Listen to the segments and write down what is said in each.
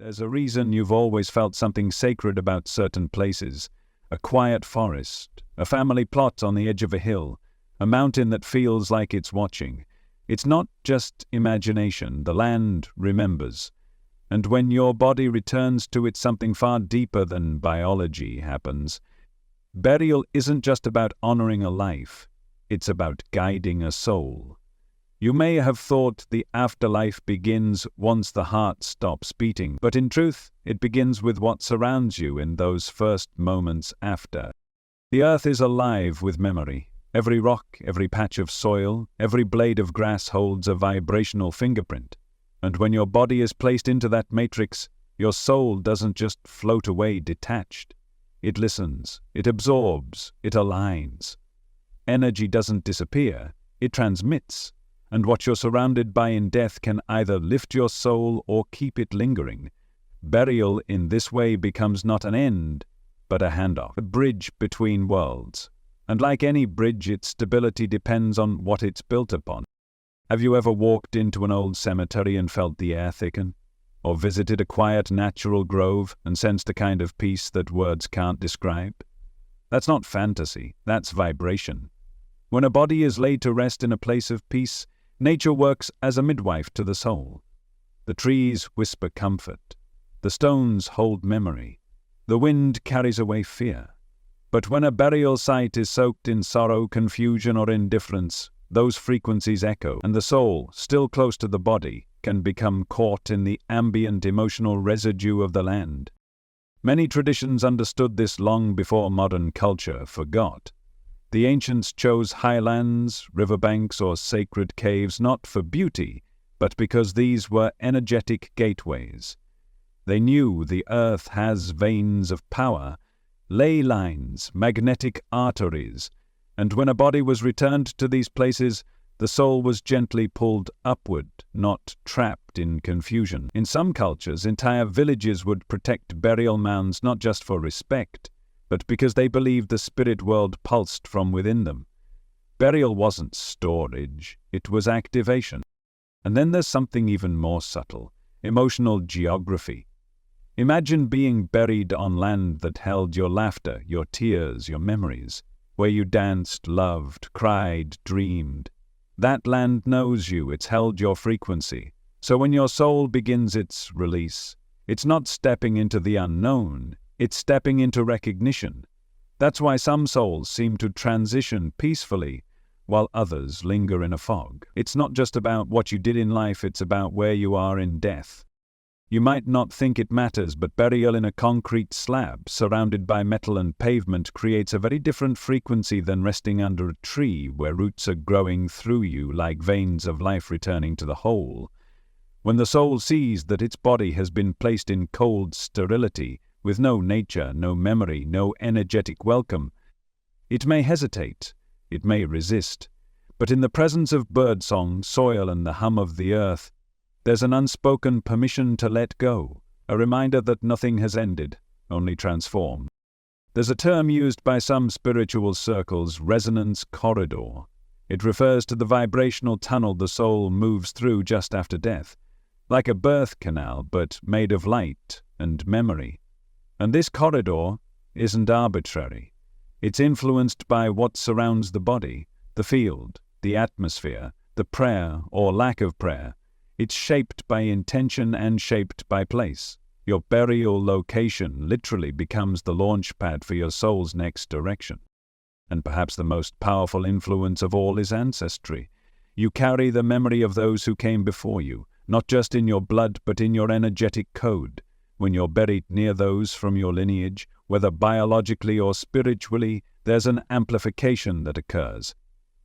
There's a reason you've always felt something sacred about certain places. A quiet forest, a family plot on the edge of a hill, a mountain that feels like it's watching. It's not just imagination, the land remembers. And when your body returns to it, something far deeper than biology happens. Burial isn't just about honoring a life, it's about guiding a soul. You may have thought the afterlife begins once the heart stops beating, but in truth, it begins with what surrounds you in those first moments after. The earth is alive with memory. Every rock, every patch of soil, every blade of grass holds a vibrational fingerprint. And when your body is placed into that matrix, your soul doesn't just float away detached. It listens, it absorbs, it aligns. Energy doesn't disappear, it transmits. And what you're surrounded by in death can either lift your soul or keep it lingering. Burial in this way becomes not an end, but a handoff, a bridge between worlds. And like any bridge, its stability depends on what it's built upon. Have you ever walked into an old cemetery and felt the air thicken? Or visited a quiet natural grove and sensed a kind of peace that words can't describe? That's not fantasy, that's vibration. When a body is laid to rest in a place of peace, nature works as a midwife to the soul. The trees whisper comfort. The stones hold memory. The wind carries away fear. But when a burial site is soaked in sorrow, confusion, or indifference, those frequencies echo, and the soul, still close to the body, can become caught in the ambient emotional residue of the land. Many traditions understood this long before modern culture forgot. The ancients chose highlands, riverbanks, or sacred caves not for beauty, but because these were energetic gateways. They knew the earth has veins of power, ley lines, magnetic arteries, and when a body was returned to these places, the soul was gently pulled upward, not trapped in confusion. In some cultures, entire villages would protect burial mounds not just for respect, but because they believed the spirit world pulsed from within them. Burial wasn't storage, it was activation. And then there's something even more subtle, emotional geography. Imagine being buried on land that held your laughter, your tears, your memories, where you danced, loved, cried, dreamed. That land knows you, it's held your frequency. So when your soul begins its release, it's not stepping into the unknown, it's stepping into recognition. That's why some souls seem to transition peacefully, while others linger in a fog. It's not just about what you did in life, it's about where you are in death. You might not think it matters, but burial in a concrete slab, surrounded by metal and pavement, creates a very different frequency than resting under a tree where roots are growing through you like veins of life returning to the whole. When the soul sees that its body has been placed in cold sterility, with no nature, no memory, no energetic welcome, it may hesitate, it may resist, but in the presence of birdsong, soil, and the hum of the earth, there's an unspoken permission to let go, a reminder that nothing has ended, only transformed. There's a term used by some spiritual circles, resonance corridor. It refers to the vibrational tunnel the soul moves through just after death, like a birth canal but made of light and memory. And this corridor isn't arbitrary. It's influenced by what surrounds the body, the field, the atmosphere, the prayer or lack of prayer. It's shaped by intention and shaped by place. Your burial location literally becomes the launch pad for your soul's next direction. And perhaps the most powerful influence of all is ancestry. You carry the memory of those who came before you, not just in your blood but in your energetic code. When you're buried near those from your lineage, whether biologically or spiritually, there's an amplification that occurs.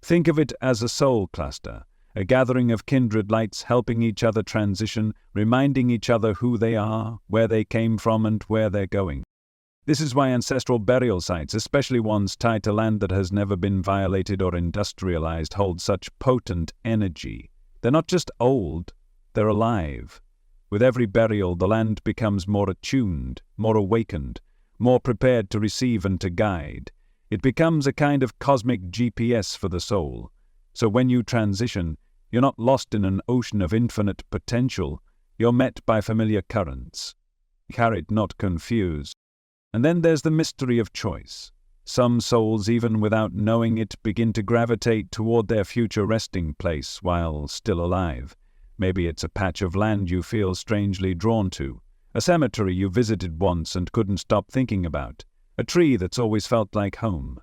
Think of it as a soul cluster, a gathering of kindred lights helping each other transition, reminding each other who they are, where they came from, and where they're going. This is why ancestral burial sites, especially ones tied to land that has never been violated or industrialized, hold such potent energy. They're not just old, they're alive. With every burial, the land becomes more attuned, more awakened, more prepared to receive and to guide. It becomes a kind of cosmic GPS for the soul. So when you transition, you're not lost in an ocean of infinite potential, you're met by familiar currents. carried, not confused. And then there's the mystery of choice. Some souls, even without knowing it, begin to gravitate toward their future resting place while still alive. Maybe it's a patch of land you feel strangely drawn to, a cemetery you visited once and couldn't stop thinking about, a tree that's always felt like home.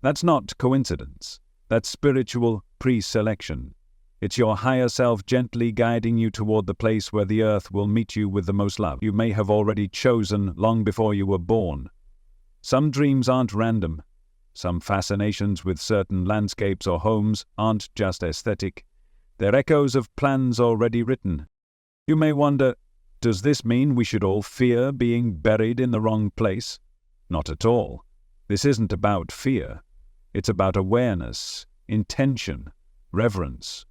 That's not coincidence. That's spiritual pre-selection. It's your higher self gently guiding you toward the place where the earth will meet you with the most love you may have already chosen long before you were born. Some dreams aren't random. Some fascinations with certain landscapes or homes aren't just aesthetic. They're echoes of plans already written. You may wonder, does this mean we should all fear being buried in the wrong place? Not at all. This isn't about fear. It's about awareness, intention, reverence.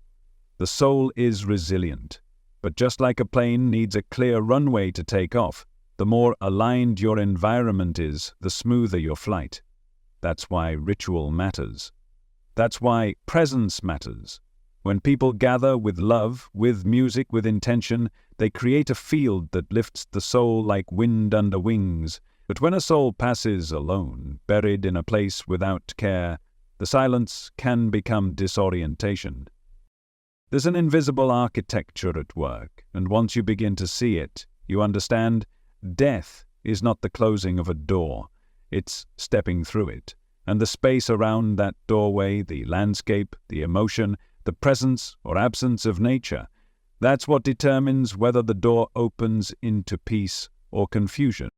The soul is resilient, but just like a plane needs a clear runway to take off, the more aligned your environment is, the smoother your flight. That's why ritual matters. That's why presence matters. When people gather with love, with music, with intention, they create a field that lifts the soul like wind under wings. But when a soul passes alone, buried in a place without care, the silence can become disorientation. There's an invisible architecture at work, and once you begin to see it, you understand death is not the closing of a door, it's stepping through it. And the space around that doorway, the landscape, the emotion, the presence or absence of nature, that's what determines whether the door opens into peace or confusion.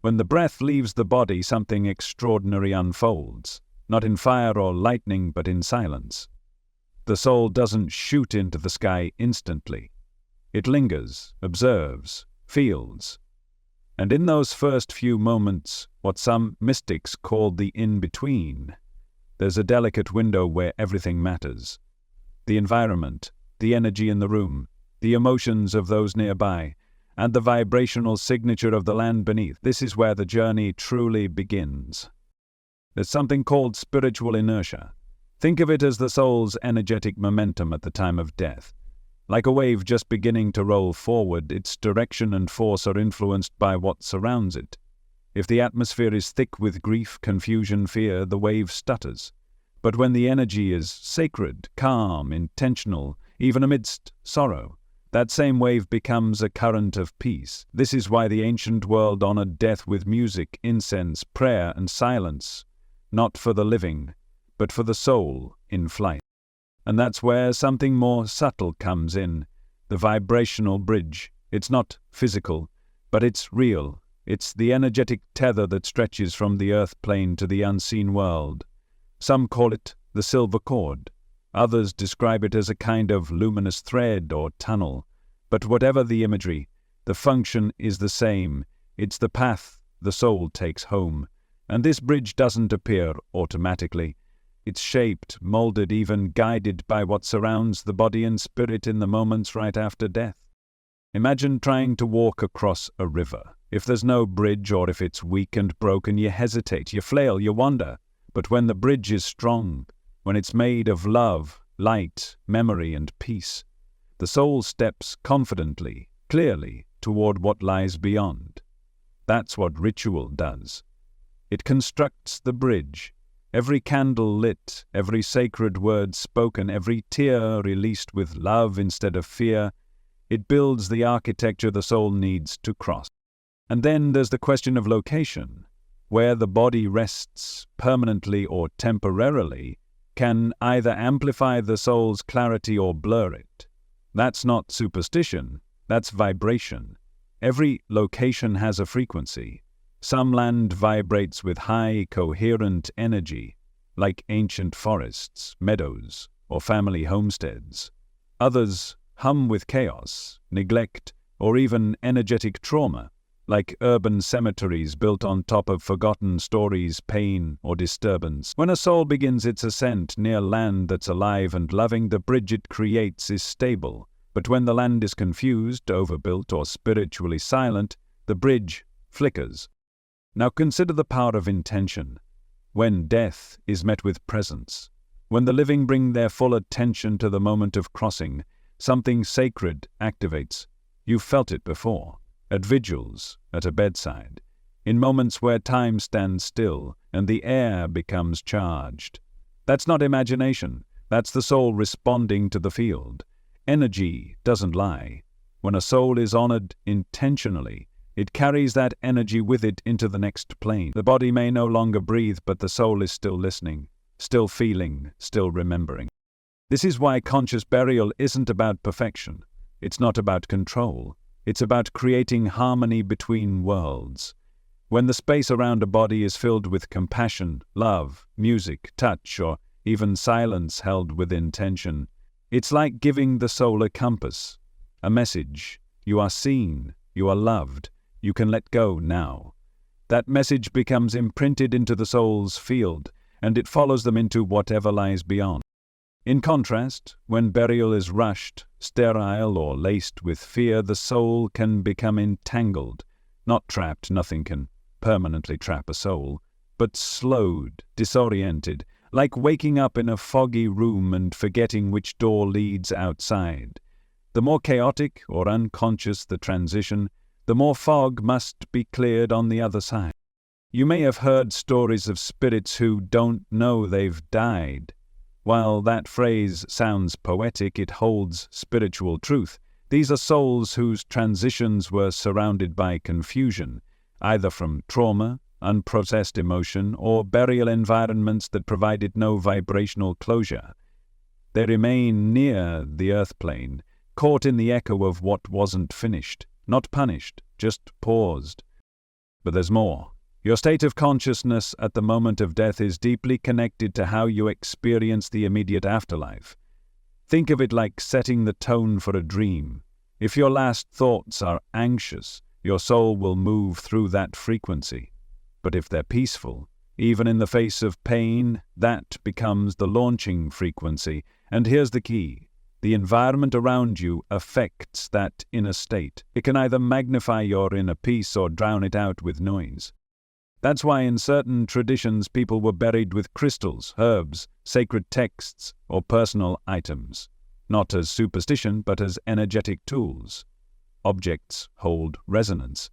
When the breath leaves the body, something extraordinary unfolds, not in fire or lightning, but in silence. The soul doesn't shoot into the sky instantly. It lingers, observes, feels. And in those first few moments, what some mystics call the in-between, there's a delicate window where everything matters. The environment, the energy in the room, the emotions of those nearby, and the vibrational signature of the land beneath. This is where the journey truly begins. There's something called spiritual inertia. Think of it as the soul's energetic momentum at the time of death. Like a wave just beginning to roll forward, its direction and force are influenced by what surrounds it. If the atmosphere is thick with grief, confusion, fear, the wave stutters. But when the energy is sacred, calm, intentional, even amidst sorrow, that same wave becomes a current of peace. This is why the ancient world honored death with music, incense, prayer, and silence, not for the living, but for the soul in flight. And that's where something more subtle comes in, the vibrational bridge. It's not physical, but it's real. It's the energetic tether that stretches from the earth plane to the unseen world. Some call it the silver cord. Others describe it as a kind of luminous thread or tunnel. But whatever the imagery, the function is the same. It's the path the soul takes home. And this bridge doesn't appear automatically. It's shaped, molded, even guided by what surrounds the body and spirit in the moments right after death. Imagine trying to walk across a river. If there's no bridge, or if it's weak and broken, you hesitate, you flail, you wander. But when the bridge is strong, when it's made of love, light, memory, and peace, the soul steps confidently, clearly, toward what lies beyond. That's what ritual does. It constructs the bridge. Every candle lit, every sacred word spoken, every tear released with love instead of fear, it builds the architecture the soul needs to cross. And then there's the question of location. Where the body rests, permanently or temporarily, can either amplify the soul's clarity or blur it. That's not superstition, that's vibration. Every location has a frequency. Some land vibrates with high, coherent energy, like ancient forests, meadows, or family homesteads. Others hum with chaos, neglect, or even energetic trauma, like urban cemeteries built on top of forgotten stories, pain, or disturbance. When a soul begins its ascent near land that's alive and loving, the bridge it creates is stable. But when the land is confused, overbuilt, or spiritually silent, the bridge flickers. Now consider the power of intention. When death is met with presence, when the living bring their full attention to the moment of crossing, something sacred activates. You've felt it before. at vigils, at a bedside, in moments where time stands still and the air becomes charged. That's not imagination, that's the soul responding to the field. Energy doesn't lie. When a soul is honored intentionally, it carries that energy with it into the next plane. The body may no longer breathe, but the soul is still listening, still feeling, still remembering. This is why conscious burial isn't about perfection. It's not about control. It's about creating harmony between worlds. When the space around a body is filled with compassion, love, music, touch, or even silence held with intention, it's like giving the soul a compass, a message. You are seen, you are loved, you can let go now. That message becomes imprinted into the soul's field, and it follows them into whatever lies beyond. In contrast, when burial is rushed, sterile, or laced with fear, the soul can become entangled, not trapped. Nothing can permanently trap a soul, but slowed, disoriented, like waking up in a foggy room and forgetting which door leads outside. The more chaotic or unconscious the transition, the more fog must be cleared on the other side. You may have heard stories of spirits who don't know they've died. While that phrase sounds poetic, it holds spiritual truth. These are souls whose transitions were surrounded by confusion, either from trauma, unprocessed emotion, or burial environments that provided no vibrational closure. They remain near the earth plane, caught in the echo of what wasn't finished, not punished, just paused. But there's more. Your state of consciousness at the moment of death is deeply connected to how you experience the immediate afterlife. Think of it like setting the tone for a dream. If your last thoughts are anxious, your soul will move through that frequency. But if they're peaceful, even in the face of pain, that becomes the launching frequency. And here's the key. The environment around you affects that inner state. It can either magnify your inner peace or drown it out with noise. That's why in certain traditions people were buried with crystals, herbs, sacred texts, or personal items, not as superstition but as energetic tools. Objects hold resonance.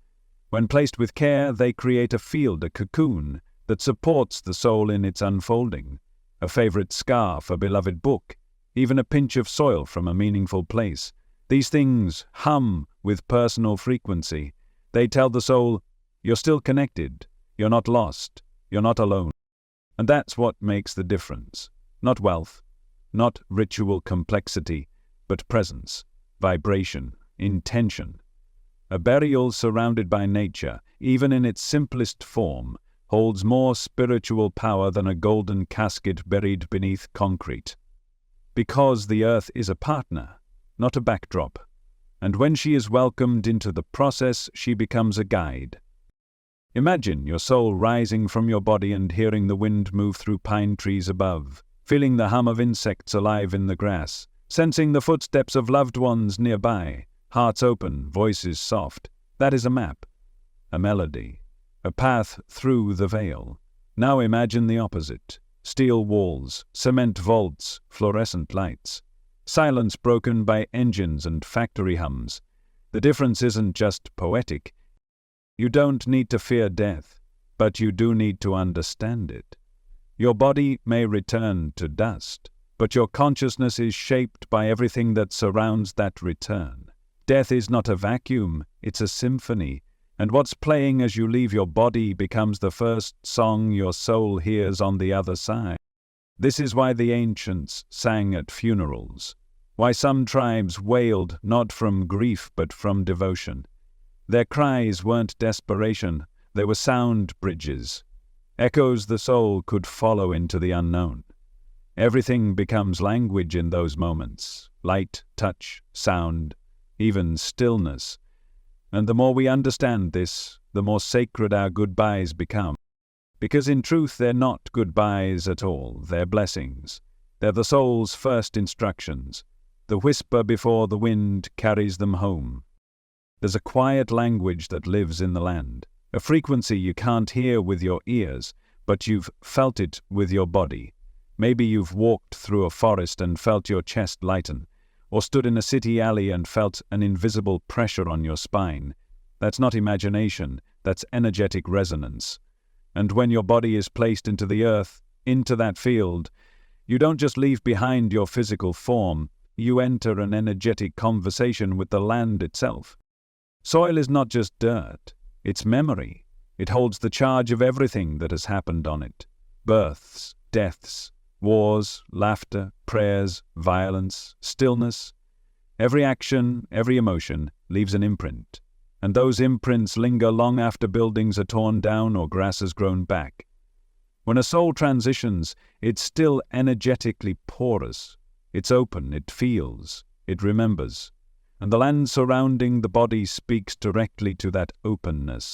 When placed with care, they create a field, a cocoon, that supports the soul in its unfolding. A favorite scarf, a beloved book, even a pinch of soil from a meaningful place. These things hum with personal frequency. They tell the soul, you're still connected. You're not lost. You're not alone. And that's what makes the difference. Not wealth, not ritual complexity, but presence, vibration, intention. A burial surrounded by nature, even in its simplest form, holds more spiritual power than a golden casket buried beneath concrete. Because the earth is a partner, not a backdrop. And when she is welcomed into the process, she becomes a guide. Imagine your soul rising from your body and hearing the wind move through pine trees above, feeling the hum of insects alive in the grass, sensing the footsteps of loved ones nearby, hearts open, voices soft. That is a map, a melody, a path through the veil. Now imagine the opposite. Steel walls, cement vaults, fluorescent lights. Silence broken by engines and factory hums. The difference isn't just poetic. You don't need to fear death, but you do need to understand it. Your body may return to dust, but your consciousness is shaped by everything that surrounds that return. Death is not a vacuum, it's a symphony, and what's playing as you leave your body becomes the first song your soul hears on the other side. This is why the ancients sang at funerals, why some tribes wailed not from grief but from devotion. Their cries weren't desperation, they were sound bridges, echoes the soul could follow into the unknown. Everything becomes language in those moments, light, touch, sound, even stillness. And the more we understand this, the more sacred our goodbyes become. Because in truth they're not goodbyes at all, they're blessings. They're the soul's first instructions, the whisper before the wind carries them home. There's a quiet language that lives in the land, a frequency you can't hear with your ears, but you've felt it with your body. Maybe you've walked through a forest and felt your chest lighten, or stood in a city alley and felt an invisible pressure on your spine. That's not imagination, that's energetic resonance. And when your body is placed into the earth, into that field, you don't just leave behind your physical form, you enter an energetic conversation with the land itself. Soil is not just dirt, it's memory. It holds the charge of everything that has happened on it. Births, deaths, wars, laughter, prayers, violence, stillness. Every action, every emotion leaves an imprint. And those imprints linger long after buildings are torn down or grass has grown back. When a soul transitions, it's still energetically porous. It's open, it feels, it remembers. And the land surrounding the body speaks directly to that openness.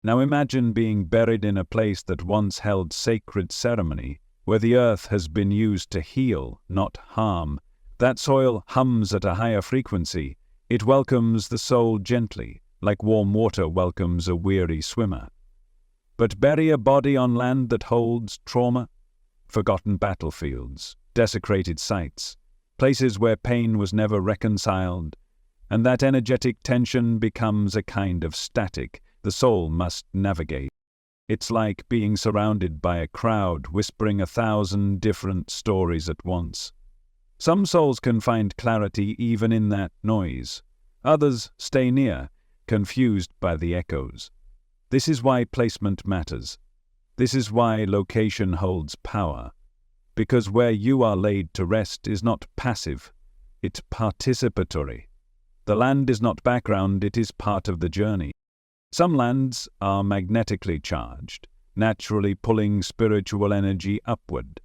Now imagine being buried in a place that once held sacred ceremony, where the earth has been used to heal, not harm. That soil hums at a higher frequency. It welcomes the soul gently, like warm water welcomes a weary swimmer. But bury a body on land that holds trauma, forgotten battlefields, desecrated sites, places where pain was never reconciled, and that energetic tension becomes a kind of static the soul must navigate. It's like being surrounded by a crowd whispering 1,000 different stories at once. Some souls can find clarity even in that noise. Others stay near, confused by the echoes. This is why placement matters. This is why location holds power. Because where you are laid to rest is not passive, it's participatory. The land is not background, it is part of the journey. Some lands are magnetically charged, naturally pulling spiritual energy upward.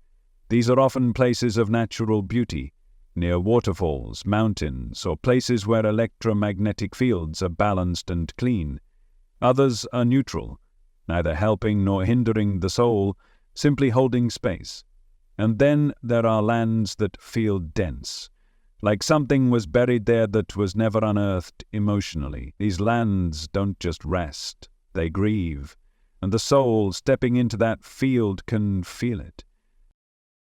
These are often places of natural beauty, near waterfalls, mountains, or places where electromagnetic fields are balanced and clean. Others are neutral, neither helping nor hindering the soul, simply holding space. And then there are lands that feel dense, like something was buried there that was never unearthed emotionally. These lands don't just rest, they grieve, and the soul stepping into that field can feel it.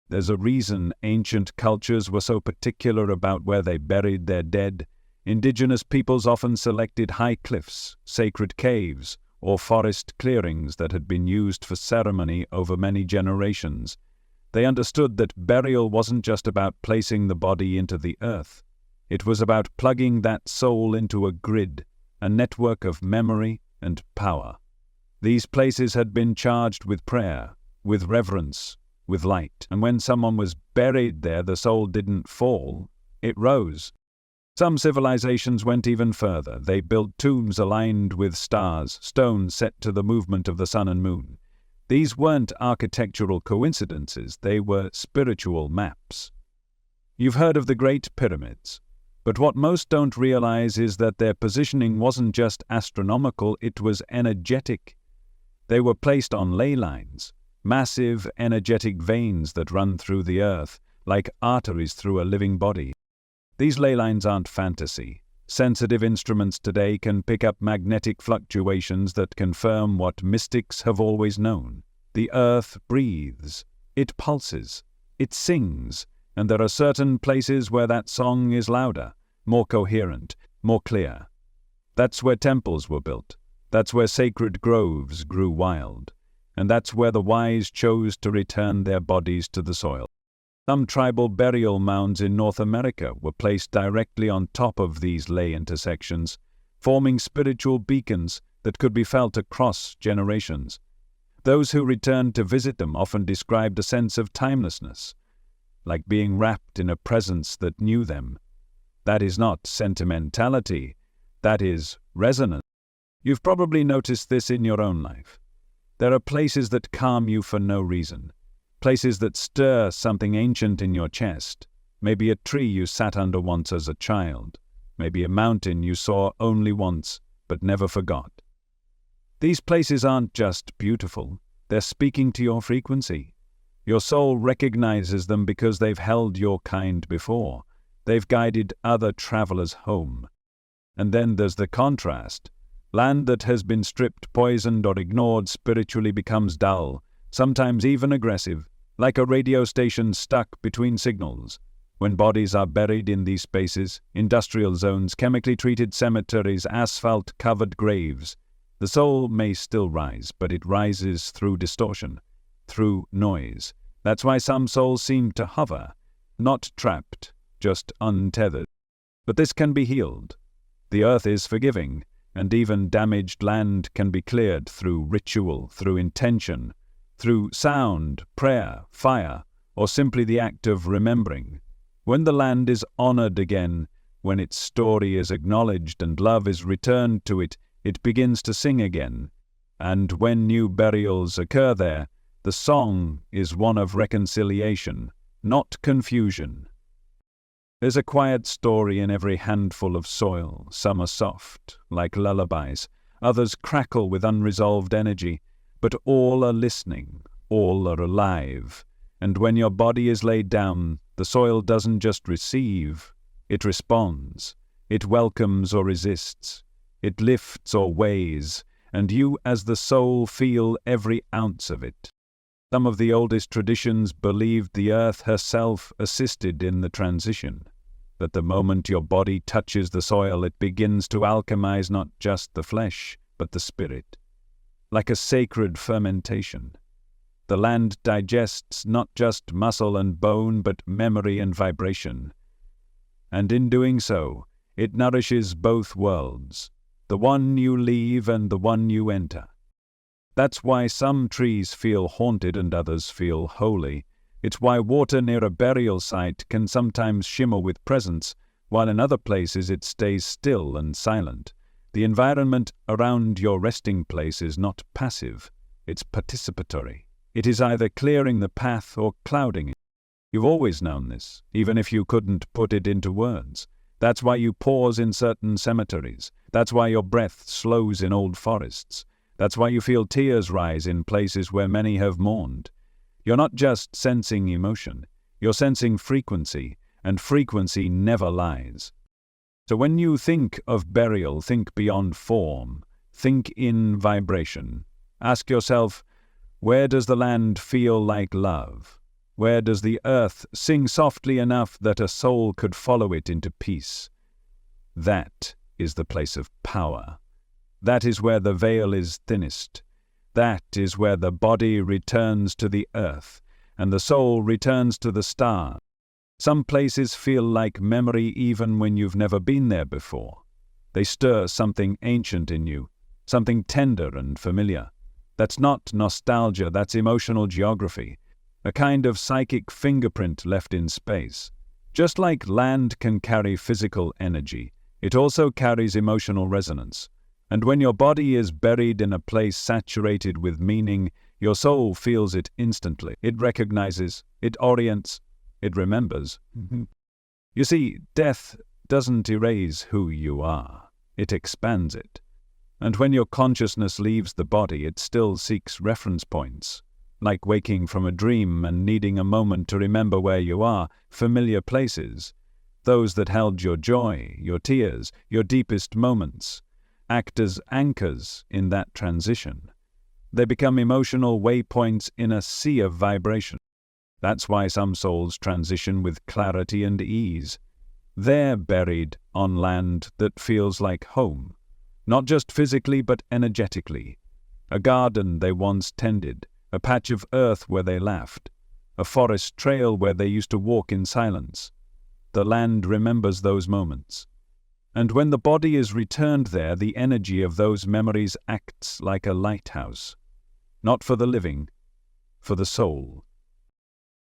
There's a reason ancient cultures were so particular about where they buried their dead. Indigenous peoples often selected high cliffs, sacred caves, or forest clearings that had been used for ceremony over many generations. They understood that burial wasn't just about placing the body into the earth. It was about plugging that soul into a grid, a network of memory and power. These places had been charged with prayer, with reverence, with light. And when someone was buried there, the soul didn't fall, it rose. Some civilizations went even further. They built tombs aligned with stars, stones set to the movement of the sun and moon. These weren't architectural coincidences, they were spiritual maps. You've heard of the Great Pyramids, but what most don't realize is that their positioning wasn't just astronomical, it was energetic. They were placed on ley lines, massive energetic veins that run through the earth, like arteries through a living body. These ley lines aren't fantasy. Sensitive instruments today can pick up magnetic fluctuations that confirm what mystics have always known. The earth breathes, it pulses, it sings, and there are certain places where that song is louder, more coherent, more clear. That's where temples were built. That's where sacred groves grew wild. And that's where the wise chose to return their bodies to the soil. Some tribal burial mounds in North America were placed directly on top of these ley intersections, forming spiritual beacons that could be felt across generations. Those who returned to visit them often described a sense of timelessness, like being wrapped in a presence that knew them. That is not sentimentality, that is resonance. You've probably noticed this in your own life. There are places that calm you for no reason. Places that stir something ancient in your chest. Maybe a tree you sat under once as a child. Maybe a mountain you saw only once, but never forgot. These places aren't just beautiful, they're speaking to your frequency. Your soul recognizes them because they've held your kind before. They've guided other travelers home. And then there's the contrast. Land that has been stripped, poisoned, or ignored spiritually becomes dull, sometimes even aggressive, like a radio station stuck between signals. When bodies are buried in these spaces, industrial zones, chemically treated cemeteries, asphalt-covered graves, the soul may still rise, but it rises through distortion, through noise. That's why some souls seem to hover, not trapped, just untethered. But this can be healed. The earth is forgiving, and even damaged land can be cleared through ritual, through intention, through sound, prayer, fire, or simply the act of remembering. When the land is honored again, when its story is acknowledged and love is returned to it, it begins to sing again. And when new burials occur there, the song is one of reconciliation, not confusion. There's a quiet story in every handful of soil. Some are soft, like lullabies. Others crackle with unresolved energy. But all are listening, all are alive. And when your body is laid down, the soil doesn't just receive, it responds. It welcomes or resists. It lifts or weighs, and you as the soul feel every ounce of it. Some of the oldest traditions believed the earth herself assisted in the transition, that the moment your body touches the soil, it begins to alchemize not just the flesh, but the spirit, like a sacred fermentation. The land digests not just muscle and bone, but memory and vibration. And in doing so, it nourishes both worlds, the one you leave and the one you enter. That's why some trees feel haunted and others feel holy. It's why water near a burial site can sometimes shimmer with presence, while in other places it stays still and silent. The environment around your resting place is not passive, it's participatory. It is either clearing the path or clouding it. You've always known this, even if you couldn't put it into words. That's why you pause in certain cemeteries. That's why your breath slows in old forests. That's why you feel tears rise in places where many have mourned. You're not just sensing emotion, you're sensing frequency, and frequency never lies. So when you think of burial, think beyond form, think in vibration. Ask yourself, where does the land feel like love? Where does the earth sing softly enough that a soul could follow it into peace? That is the place of power. That is where the veil is thinnest. That is where the body returns to the earth, and the soul returns to the stars. Some places feel like memory even when you've never been there before. They stir something ancient in you, something tender and familiar. That's not nostalgia, that's emotional geography, a kind of psychic fingerprint left in space. Just like land can carry physical energy, it also carries emotional resonance. And when your body is buried in a place saturated with meaning, your soul feels it instantly. It recognizes, it orients, it remembers. You see, death doesn't erase who you are, it expands it. And when your consciousness leaves the body, it still seeks reference points, like waking from a dream and needing a moment to remember where you are, familiar places, those that held your joy, your tears, your deepest moments, act as anchors in that transition. They become emotional waypoints in a sea of vibration. That's why some souls transition with clarity and ease. They're buried on land that feels like home. Not just physically, but energetically. A garden they once tended, a patch of earth where they laughed, a forest trail where they used to walk in silence. The land remembers those moments. And when the body is returned there, the energy of those memories acts like a lighthouse. Not for the living, for the soul.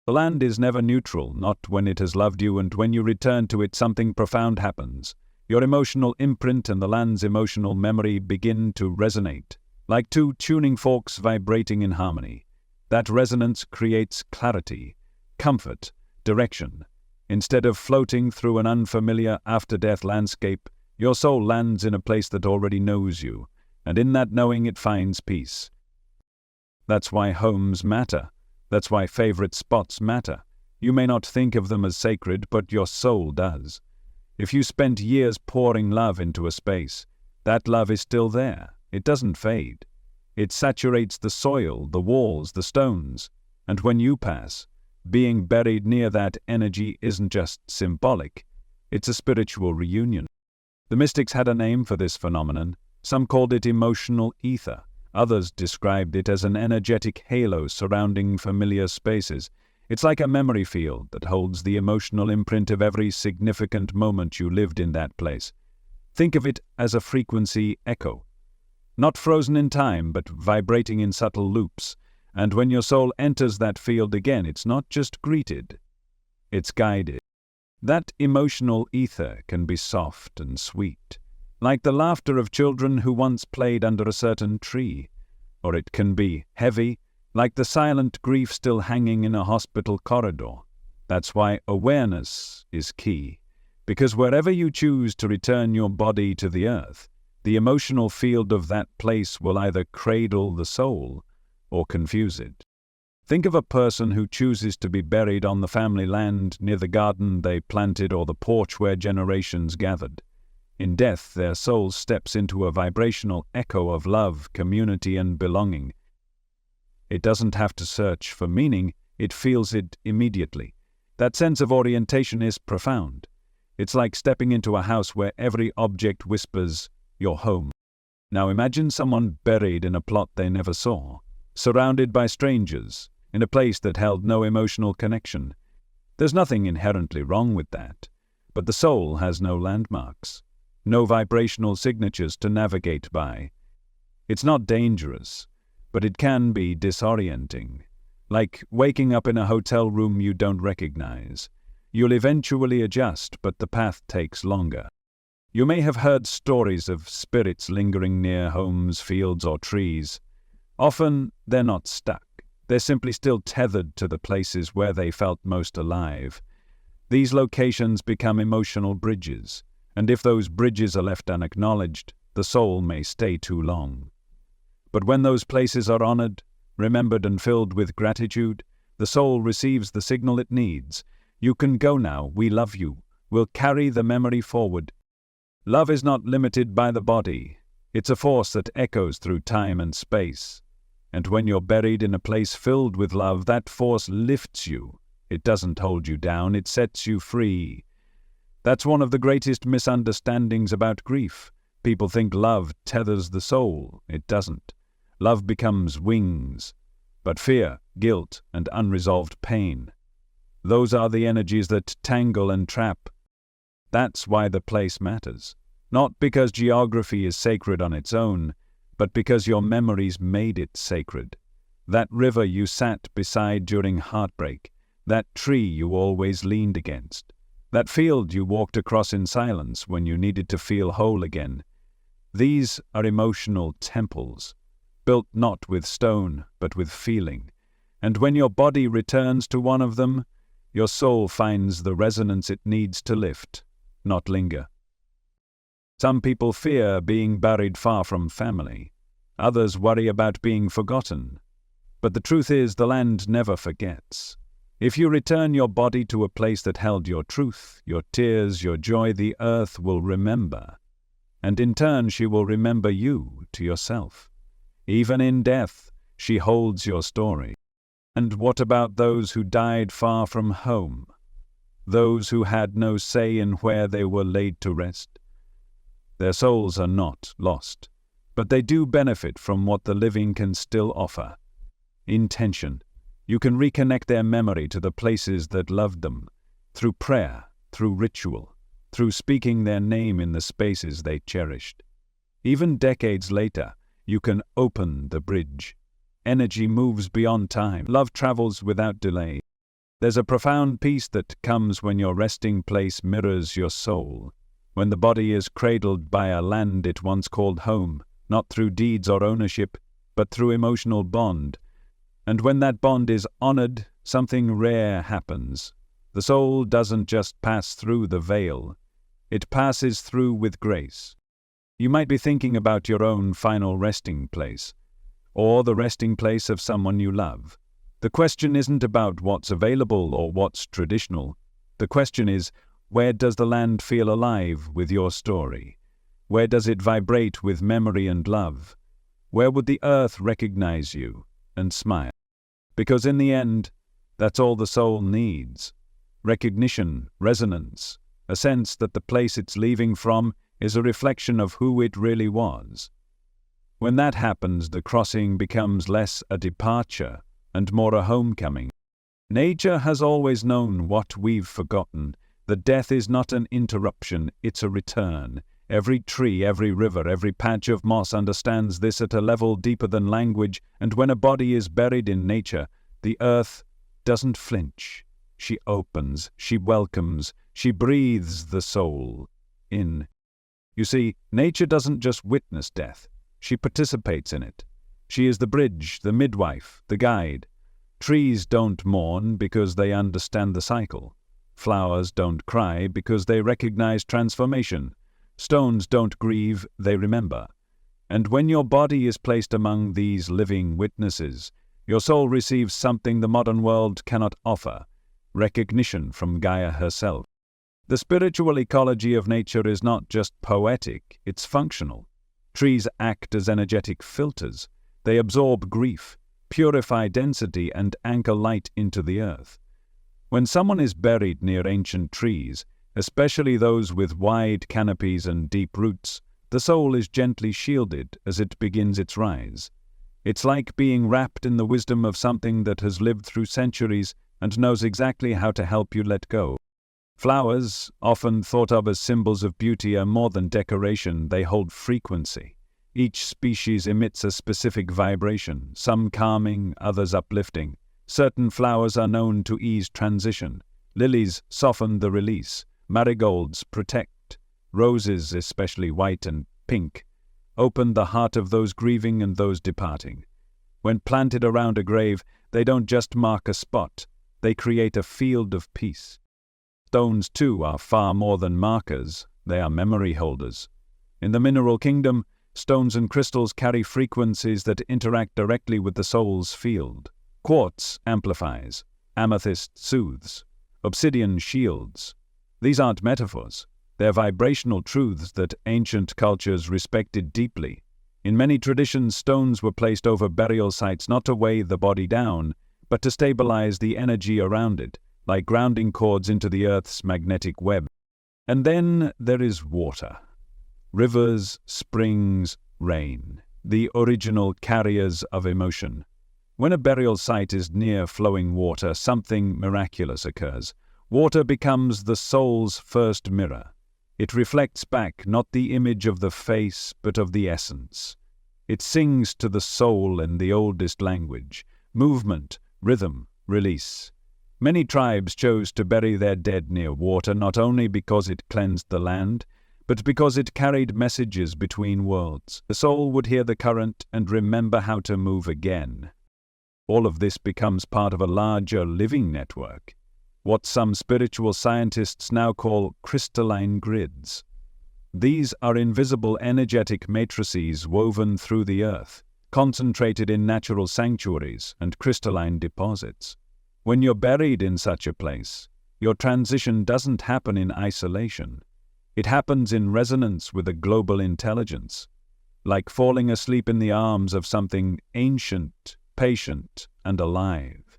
The land is never neutral, not when it has loved you, and when you return to it, something profound happens. Your emotional imprint and the land's emotional memory begin to resonate, like two tuning forks vibrating in harmony. That resonance creates clarity, comfort, direction. Instead of floating through an unfamiliar after-death landscape, your soul lands in a place that already knows you, and in that knowing it finds peace. That's why homes matter. That's why favorite spots matter. You may not think of them as sacred, but your soul does. If you spent years pouring love into a space, that love is still there. It doesn't fade. It saturates the soil, the walls, the stones. And when you pass, Being buried near that energy isn't just symbolic, it's a spiritual reunion. The mystics had a name for this phenomenon. Some called it emotional ether. Others described it as an energetic halo surrounding familiar spaces. It's like a memory field that holds the emotional imprint of every significant moment you lived in that place. Think of it as a frequency echo. Not frozen in time, but vibrating in subtle loops. And when your soul enters that field again, it's not just greeted, it's guided. That emotional ether can be soft and sweet, like the laughter of children who once played under a certain tree. Or it can be heavy, like the silent grief still hanging in a hospital corridor. That's why awareness is key, because wherever you choose to return your body to the earth, the emotional field of that place will either cradle the soul or confuse it. Think of a person who chooses to be buried on the family land near the garden they planted or the porch where generations gathered. In death, their soul steps into a vibrational echo of love, community, and belonging. It doesn't have to search for meaning, it feels it immediately. That sense of orientation is profound. It's like stepping into a house where every object whispers, "You're home." Now imagine someone buried in a plot they never saw, surrounded by strangers, in a place that held no emotional connection. There's nothing inherently wrong with that, but the soul has no landmarks, no vibrational signatures to navigate by. It's not dangerous, but it can be disorienting, like waking up in a hotel room you don't recognize. You'll eventually adjust, but the path takes longer. You may have heard stories of spirits lingering near homes, fields, or trees. Often, they're not stuck. They're simply still tethered to the places where they felt most alive. These locations become emotional bridges, and if those bridges are left unacknowledged, the soul may stay too long. But when those places are honored, remembered, and filled with gratitude, the soul receives the signal it needs. You can go now, we love you. We'll carry the memory forward. Love is not limited by the body. It's a force that echoes through time and space. And when you're buried in a place filled with love, that force lifts you. It doesn't hold you down, it sets you free. That's one of the greatest misunderstandings about grief. People think love tethers the soul. It doesn't. Love becomes wings. But fear, guilt, and unresolved pain, those are the energies that tangle and trap. That's why the place matters. Not because geography is sacred on its own, but because your memories made it sacred. That river you sat beside during heartbreak, that tree you always leaned against, that field you walked across in silence when you needed to feel whole again. These are emotional temples, built not with stone, but with feeling. And when your body returns to one of them, your soul finds the resonance it needs to lift, not linger. Some people fear being buried far from family. Others worry about being forgotten. But the truth is, the land never forgets. If you return your body to a place that held your truth, your tears, your joy, the earth will remember. And in turn, she will remember you to yourself. Even in death, she holds your story. And what about those who died far from home? Those who had no say in where they were laid to rest? Their souls are not lost, but they do benefit from what the living can still offer. Intention. You can reconnect their memory to the places that loved them, through prayer, through ritual, through speaking their name in the spaces they cherished. Even decades later, you can open the bridge. Energy moves beyond time. Love travels without delay. There's a profound peace that comes when your resting place mirrors your soul, when the body is cradled by a land it once called home, not through deeds or ownership, but through emotional bond. And when that bond is honored, something rare happens. The soul doesn't just pass through the veil, it passes through with grace. You might be thinking about your own final resting place, or the resting place of someone you love. The question isn't about what's available or what's traditional. The question is, where does the land feel alive with your story? Where does it vibrate with memory and love? Where would the earth recognize you and smile? Because in the end, That's all the soul needs. Recognition, resonance, a sense that the place it's leaving from is a reflection of who it really was. When that happens, the crossing becomes less a departure and more a homecoming. Nature has always known what we've forgotten, that death is not an interruption, it's a return. Every tree, every river, every patch of moss understands this at a level deeper than language, and when a body is buried in nature, the earth doesn't flinch. She opens, she welcomes, she breathes the soul in. You see, nature doesn't just witness death, she participates in it. She is the bridge, the midwife, the guide. Trees don't mourn because they understand the cycle. Flowers don't cry because they recognize transformation. Stones don't grieve, they remember. And when your body is placed among these living witnesses, your soul receives something the modern world cannot offer: recognition from Gaia herself. The spiritual ecology of nature is not just poetic, it's functional. Trees act as energetic filters. They absorb grief, purify density, and anchor light into the earth. When someone is buried near ancient trees, especially those with wide canopies and deep roots, the soul is gently shielded as it begins its rise. It's like being wrapped in the wisdom of something that has lived through centuries and knows exactly how to help you let go. Flowers, often thought of as symbols of beauty, are more than decoration, they hold frequency. Each species emits a specific vibration, some calming, others uplifting. Certain flowers are known to ease transition. Lilies soften the release. Marigolds protect. Roses, especially white and pink, open the heart of those grieving and those departing. When planted around a grave, they don't just mark a spot, they create a field of peace. Stones, too, are far more than markers, they are memory holders. In the mineral kingdom, stones and crystals carry frequencies that interact directly with the soul's field. Quartz amplifies, amethyst soothes, obsidian shields. These aren't metaphors, they're vibrational truths that ancient cultures respected deeply. In many traditions, stones were placed over burial sites not to weigh the body down, but to stabilize the energy around it, like grounding cords into the earth's magnetic web. And then there is water. Rivers, springs, rain, the original carriers of emotion. When a burial site is near flowing water, something miraculous occurs. Water becomes the soul's first mirror. It reflects back not the image of the face, but of the essence. It sings to the soul in the oldest language: movement, rhythm, release. Many tribes chose to bury their dead near water not only because it cleansed the land, but because it carried messages between worlds. The soul would hear the current and remember how to move again. All of this becomes part of a larger living network, what some spiritual scientists now call crystalline grids. These are invisible energetic matrices woven through the earth, concentrated in natural sanctuaries and crystalline deposits. When you're buried in such a place, your transition doesn't happen in isolation. It happens in resonance with a global intelligence, like falling asleep in the arms of something ancient, patient, and alive.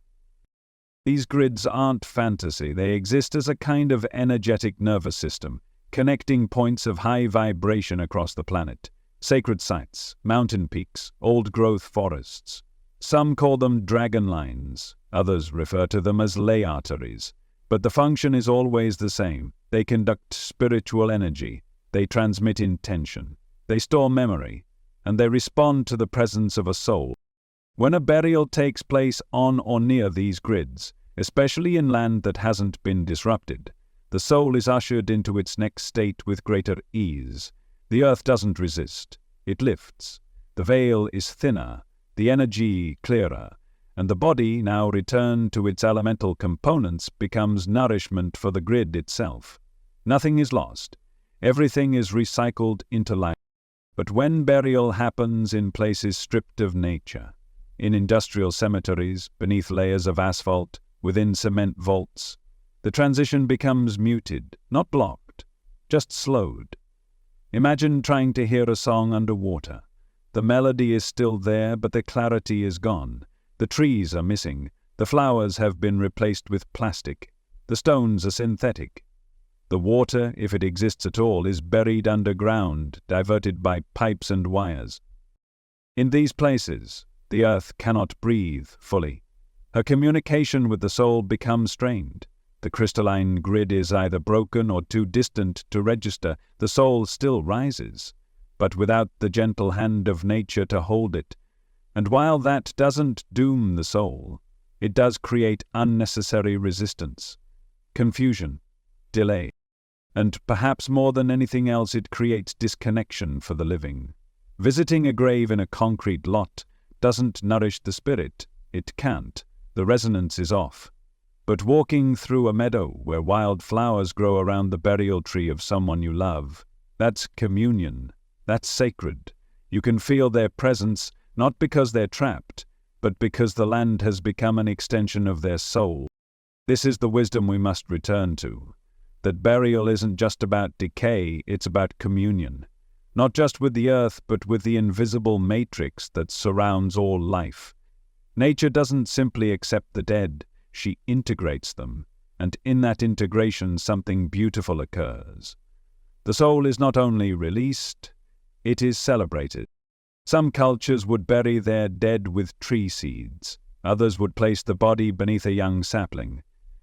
These grids aren't fantasy, they exist as a kind of energetic nervous system, connecting points of high vibration across the planet. Sacred sites, mountain peaks, old-growth forests. Some call them dragon lines, others refer to them as ley arteries. But the function is always the same. They conduct spiritual energy, they transmit intention, they store memory, and they respond to the presence of a soul. When a burial takes place on or near these grids, especially in land that hasn't been disrupted, the soul is ushered into its next state with greater ease. The earth doesn't resist, it lifts. The veil is thinner, the energy clearer, and the body, now returned to its elemental components, becomes nourishment for the grid itself. Nothing is lost. Everything is recycled into life. But when burial happens in places stripped of nature, in industrial cemeteries, beneath layers of asphalt, within cement vaults, the transition becomes muted, not blocked, just slowed. Imagine trying to hear a song underwater. The melody is still there, but the clarity is gone. The trees are missing. The flowers have been replaced with plastic. The stones are synthetic. The water, if it exists at all, is buried underground, diverted by pipes and wires. In these places, the earth cannot breathe fully. Her communication with the soul becomes strained. The crystalline grid is either broken or too distant to register. The soul still rises, but without the gentle hand of nature to hold it. And while that doesn't doom the soul, it does create unnecessary resistance, confusion, delay. And perhaps more than anything else, it creates disconnection for the living. Visiting a grave in a concrete lot doesn't nourish the spirit. It can't. The resonance is off. But walking through a meadow where wild flowers grow around the burial tree of someone you love, that's communion. That's sacred. You can feel their presence, not because they're trapped, but because the land has become an extension of their soul. This is the wisdom we must return to. That burial isn't just about decay, it's about communion. Not just with the earth, but with the invisible matrix that surrounds all life. Nature doesn't simply accept the dead, she integrates them, and in that integration something beautiful occurs. The soul is not only released, it is celebrated. Some cultures would bury their dead with tree seeds. Others would place the body beneath a young sapling.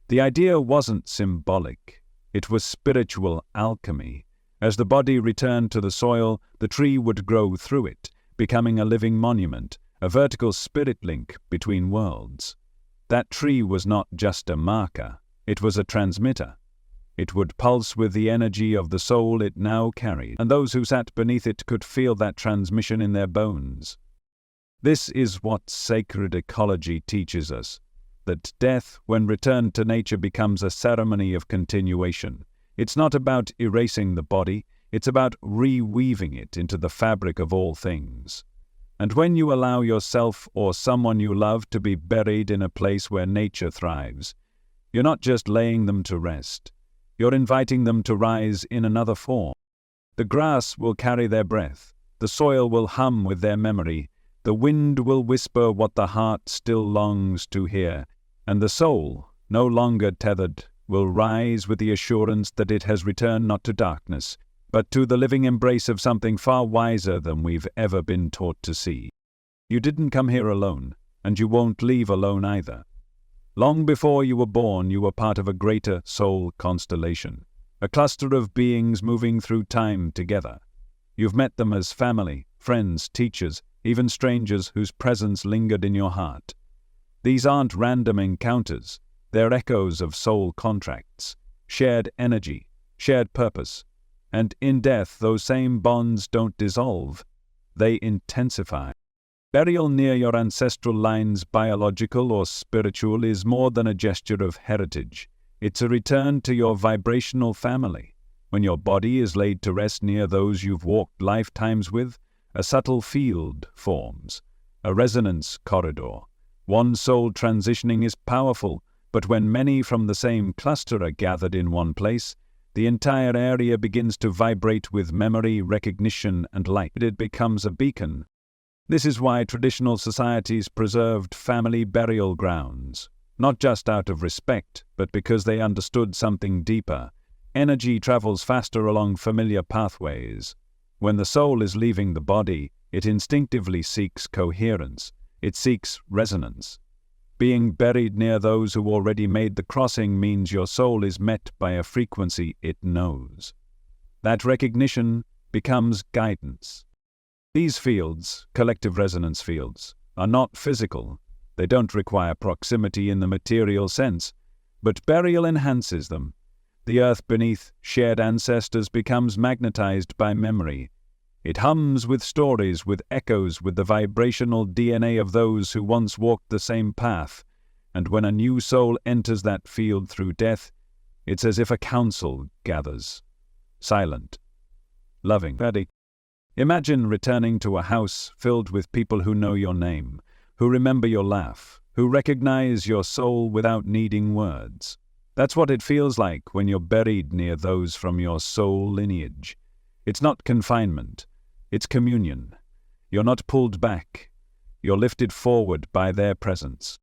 The idea wasn't symbolic. It was spiritual alchemy. As the body returned to the soil, the tree would grow through it, becoming a living monument, a vertical spirit link between worlds. That tree was not just a marker, it was a transmitter. It would pulse with the energy of the soul it now carried, and those who sat beneath it could feel that transmission in their bones. This is what sacred ecology teaches us, that death, when returned to nature, becomes a ceremony of continuation. It's not about erasing the body, it's about reweaving it into the fabric of all things. And when you allow yourself or someone you love to be buried in a place where nature thrives, you're not just laying them to rest, you're inviting them to rise in another form. The grass will carry their breath, the soil will hum with their memory, the wind will whisper what the heart still longs to hear, and the soul, no longer tethered, will rise with the assurance that it has returned not to darkness, but to the living embrace of something far wiser than we've ever been taught to see. You didn't come here alone, and you won't leave alone either. Long before you were born, you were part of a greater soul constellation, a cluster of beings moving through time together. You've met them as family, friends, teachers, even strangers whose presence lingered in your heart. These aren't random encounters, they're echoes of soul contracts, shared energy, shared purpose. And in death, those same bonds don't dissolve, they intensify. Burial near your ancestral lines, biological or spiritual, is more than a gesture of heritage. It's a return to your vibrational family. When your body is laid to rest near those you've walked lifetimes with, a subtle field forms, a resonance corridor. One soul transitioning is powerful, but when many from the same cluster are gathered in one place, the entire area begins to vibrate with memory, recognition, and light. It becomes a beacon. This is why traditional societies preserved family burial grounds, not just out of respect, but because they understood something deeper. Energy travels faster along familiar pathways. When the soul is leaving the body, it instinctively seeks coherence. It seeks resonance. Being buried near those who already made the crossing means your soul is met by a frequency it knows. That recognition becomes guidance. These fields, collective resonance fields, are not physical. They don't require proximity in the material sense, but burial enhances them. The earth beneath shared ancestors becomes magnetized by memory. It hums with stories, with echoes, with the vibrational DNA of those who once walked the same path. And when a new soul enters that field through death, it's as if a council gathers. Silent. Loving. Imagine returning to a house filled with people who know your name, who remember your laugh, who recognize your soul without needing words. That's what it feels like when you're buried near those from your soul lineage. It's not confinement, it's communion. You're not pulled back, you're lifted forward by their presence.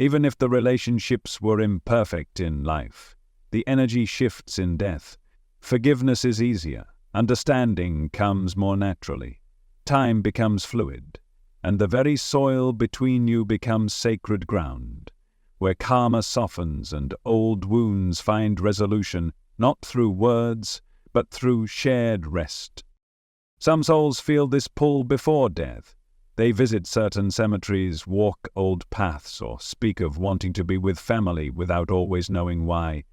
Even if the relationships were imperfect in life, the energy shifts in death. Forgiveness is easier, understanding comes more naturally, time becomes fluid, and the very soil between you becomes sacred ground, where karma softens and old wounds find resolution, not through words, but through shared rest. Some souls feel this pull before death. They visit certain cemeteries, walk old paths, or speak of wanting to be with family without always knowing why.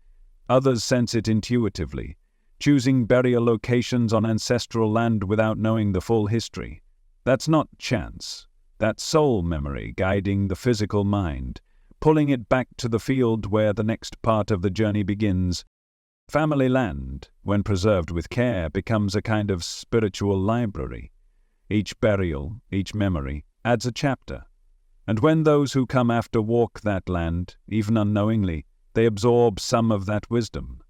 Others sense it intuitively, choosing burial locations on ancestral land without knowing the full history. That's not chance. That's soul memory guiding the physical mind, pulling it back to the field where the next part of the journey begins. Family land, when preserved with care, becomes a kind of spiritual library. Each burial, each memory, adds a chapter. And when those who come after walk that land, even unknowingly, they absorb some of that wisdom.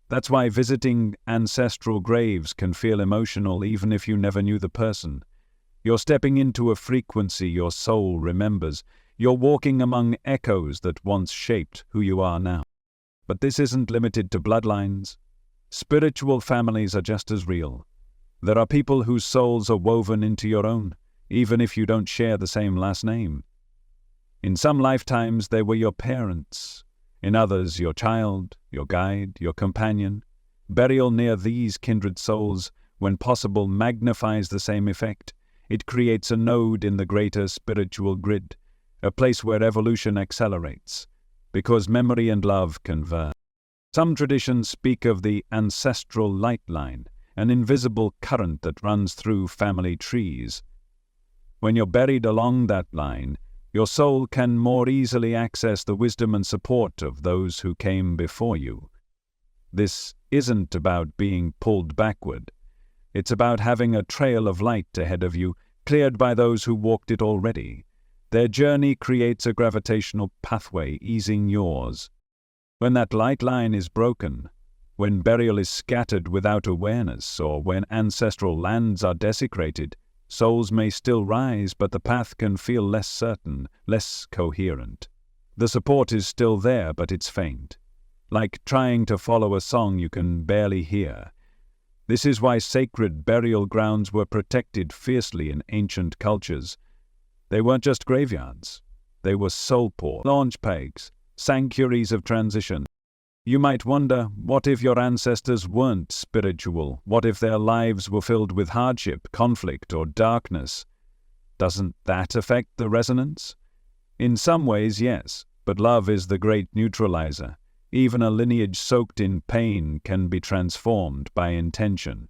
That's why visiting ancestral graves can feel emotional even if you never knew the person. You're stepping into a frequency your soul remembers. You're walking among echoes that once shaped who you are now. But this isn't limited to bloodlines. Spiritual families are just as real. There are people whose souls are woven into your own, even if you don't share the same last name. In some lifetimes they were your parents, in others your child, your guide, your companion. Burial near these kindred souls, when possible, magnifies the same effect. It creates a node in the greater spiritual grid, a place where evolution accelerates, because memory and love converge. Some traditions speak of the ancestral light line, an invisible current that runs through family trees. When you're buried along that line, your soul can more easily access the wisdom and support of those who came before you. This isn't about being pulled backward. It's about having a trail of light ahead of you, cleared by those who walked it already. Their journey creates a gravitational pathway, easing yours. When that light line is broken, when burial is scattered without awareness, or when ancestral lands are desecrated, souls may still rise, but the path can feel less certain, less coherent. The support is still there, but it's faint, like trying to follow a song you can barely hear. This is why sacred burial grounds were protected fiercely in ancient cultures. They weren't just graveyards. They were soul ports, launch pegs, sanctuaries of transition. You might wonder, what if your ancestors weren't spiritual? What if their lives were filled with hardship, conflict, or darkness? Doesn't that affect the resonance? In some ways, yes, but love is the great neutralizer. Even a lineage soaked in pain can be transformed by intention.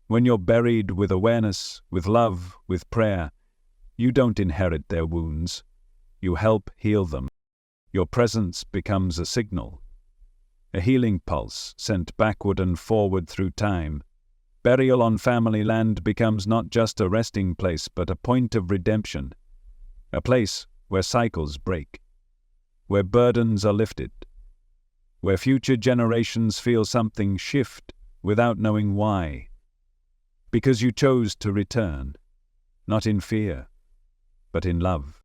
When you're buried with awareness, with love, with prayer, you don't inherit their wounds. You help heal them. Your presence becomes a signal, a healing pulse sent backward and forward through time. Burial on family land becomes not just a resting place, but a point of redemption, a place where cycles break, where burdens are lifted, where future generations feel something shift without knowing why, because you chose to return, not in fear, but in love.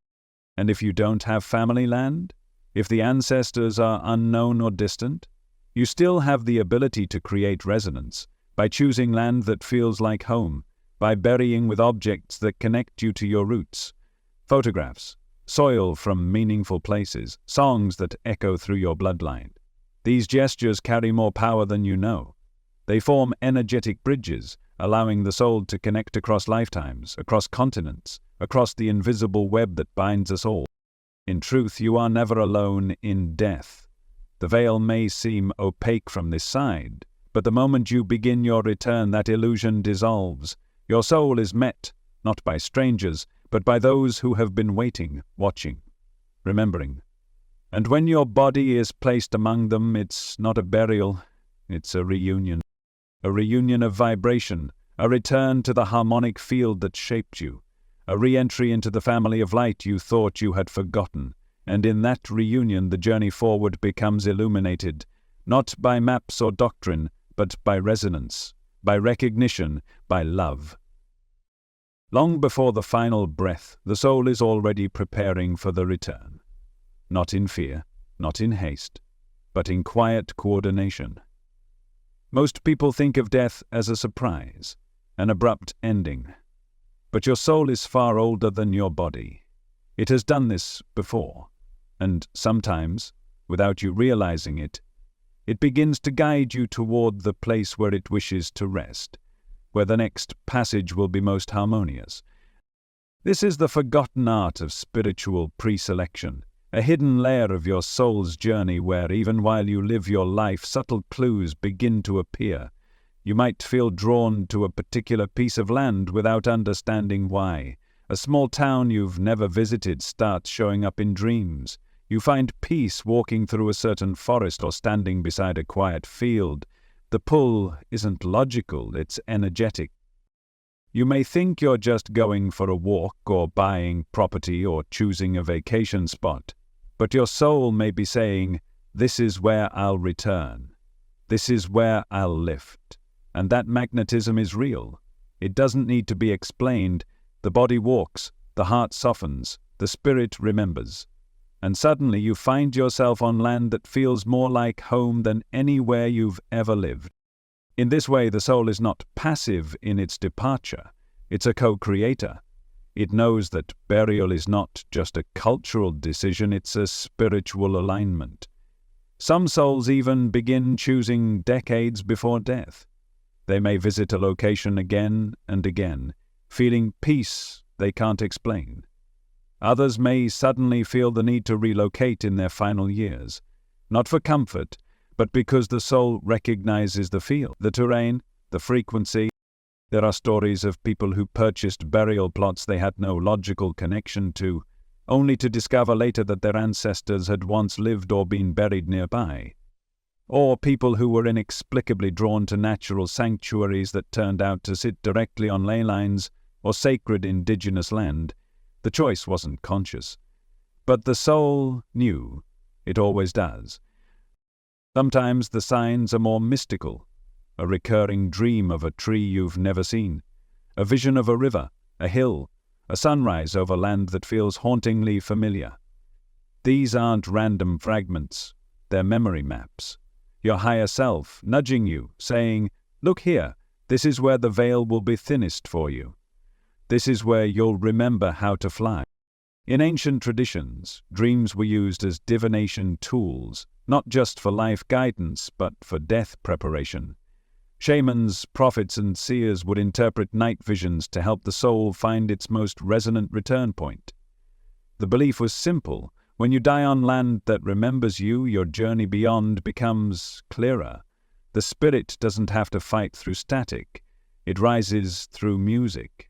And if you don't have family land, if the ancestors are unknown or distant, you still have the ability to create resonance by choosing land that feels like home, by burying with objects that connect you to your roots. Photographs, soil from meaningful places, songs that echo through your bloodline. These gestures carry more power than you know. They form energetic bridges, allowing the soul to connect across lifetimes, across continents, across the invisible web that binds us all. In truth, you are never alone in death. The veil may seem opaque from this side, but the moment you begin your return, that illusion dissolves. Your soul is met, not by strangers, but by those who have been waiting, watching, remembering. And when your body is placed among them, it's not a burial, it's a reunion of vibration, a return to the harmonic field that shaped you, a re-entry into the family of light you thought you had forgotten. And in that reunion the journey forward becomes illuminated, not by maps or doctrine, but by resonance, by recognition, by love. Long before the final breath, the soul is already preparing for the return. not in fear, not in haste, but in quiet coordination. Most people think of death as a surprise, an abrupt ending. But your soul is far older than your body. It has done this before, and sometimes, without you realizing it, it begins to guide you toward the place where it wishes to rest, where the next passage will be most harmonious. This is the forgotten art of spiritual pre-selection, a hidden layer of your soul's journey where, even while you live your life, subtle clues begin to appear. You might feel drawn to a particular piece of land without understanding why. A small town you've never visited starts showing up in dreams. You find peace walking through a certain forest or standing beside a quiet field. The pull isn't logical, it's energetic. You may think you're just going for a walk or buying property or choosing a vacation spot, but your soul may be saying, "This is where I'll return. This is where I'll lift." And that magnetism is real. It doesn't need to be explained. The body walks, the heart softens, the spirit remembers. And suddenly you find yourself on land that feels more like home than anywhere you've ever lived. In this way, the soul is not passive in its departure. It's a co-creator. It knows that burial is not just a cultural decision, it's a spiritual alignment. Some souls even begin choosing decades before death. They may visit a location again and again, feeling peace they can't explain. Others may suddenly feel the need to relocate in their final years, not for comfort, but because the soul recognizes the feel, the terrain, the frequency. There are stories of people who purchased burial plots they had no logical connection to, only to discover later that their ancestors had once lived or been buried nearby. Or people who were inexplicably drawn to natural sanctuaries that turned out to sit directly on ley lines or sacred indigenous land. The choice wasn't conscious. But the soul knew. It always does. Sometimes the signs are more mystical. A recurring dream of a tree you've never seen. A vision of a river, a hill, a sunrise over land that feels hauntingly familiar. These aren't random fragments. They're memory maps. Your higher self nudging you, saying, "Look here, this is where the veil will be thinnest for you. This is where you'll remember how to fly." In ancient traditions, dreams were used as divination tools, not just for life guidance, but for death preparation. Shamans, prophets, and seers would interpret night visions to help the soul find its most resonant return point. The belief was simple. When you die on land that remembers you, your journey beyond becomes clearer. The spirit doesn't have to fight through static. It rises through music.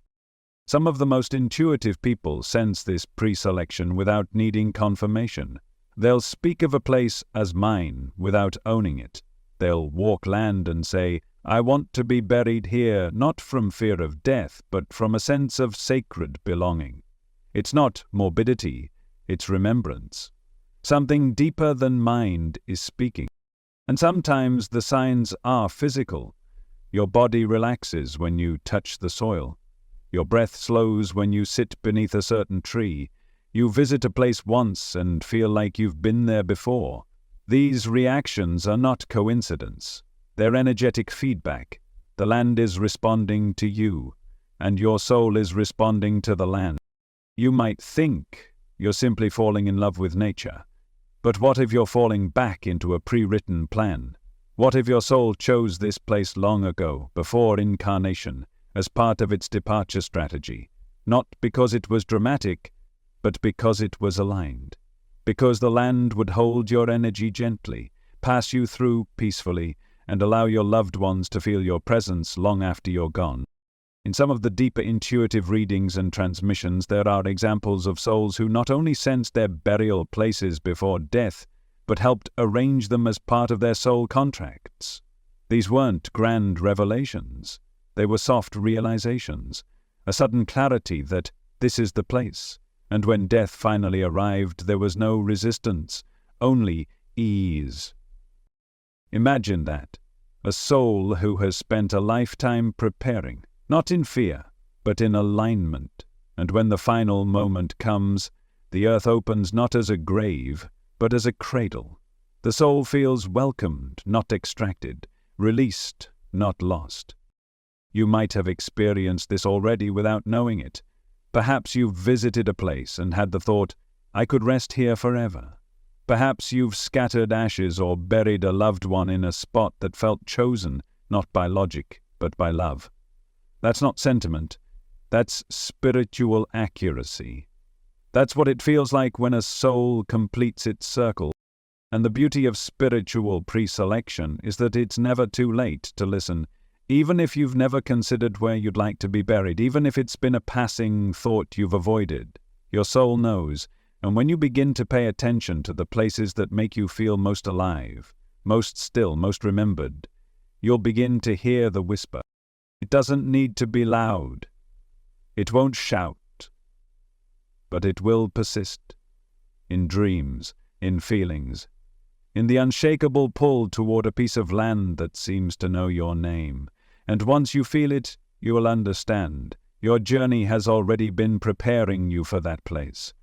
Some of the most intuitive people sense this pre-selection without needing confirmation. They'll speak of a place as mine without owning it. They'll walk land and say, "I want to be buried here," not from fear of death, but from a sense of sacred belonging. It's not morbidity. It's remembrance. Something deeper than mind is speaking. And sometimes the signs are physical. Your body relaxes when you touch the soil. Your breath slows when you sit beneath a certain tree. You visit a place once and feel like you've been there before. These reactions are not coincidence. They're energetic feedback. The land is responding to you, and your soul is responding to the land. You might think you're simply falling in love with nature. But what if you're falling back into a pre-written plan? What if your soul chose this place long ago, before incarnation, as part of its departure strategy? Not because it was dramatic, but because it was aligned. Because the land would hold your energy gently, pass you through peacefully, and allow your loved ones to feel your presence long after you're gone. In some of the deeper intuitive readings and transmissions, there are examples of souls who not only sensed their burial places before death, but helped arrange them as part of their soul contracts. These weren't grand revelations. They were soft realizations, a sudden clarity that this is the place. And when death finally arrived, there was no resistance, only ease. Imagine that, a soul who has spent a lifetime preparing, not in fear, but in alignment. And when the final moment comes, the earth opens not as a grave, but as a cradle. The soul feels welcomed, not extracted, released, not lost. You might have experienced this already without knowing it. Perhaps you've visited a place and had the thought, I could rest here forever. Perhaps you've scattered ashes or buried a loved one in a spot that felt chosen, not by logic, but by love. That's not sentiment. That's spiritual accuracy. That's what it feels like when a soul completes its circle. And the beauty of spiritual pre-selection is that it's never too late to listen. Even if you've never considered where you'd like to be buried, even if it's been a passing thought you've avoided, your soul knows. And when you begin to pay attention to the places that make you feel most alive, most still, most remembered, you'll begin to hear the whisper. It doesn't need to be loud. It won't shout. But it will persist. In dreams, in feelings, in the unshakable pull toward a piece of land that seems to know your name. And once you feel it, you will understand. Your journey has already been preparing you for that place.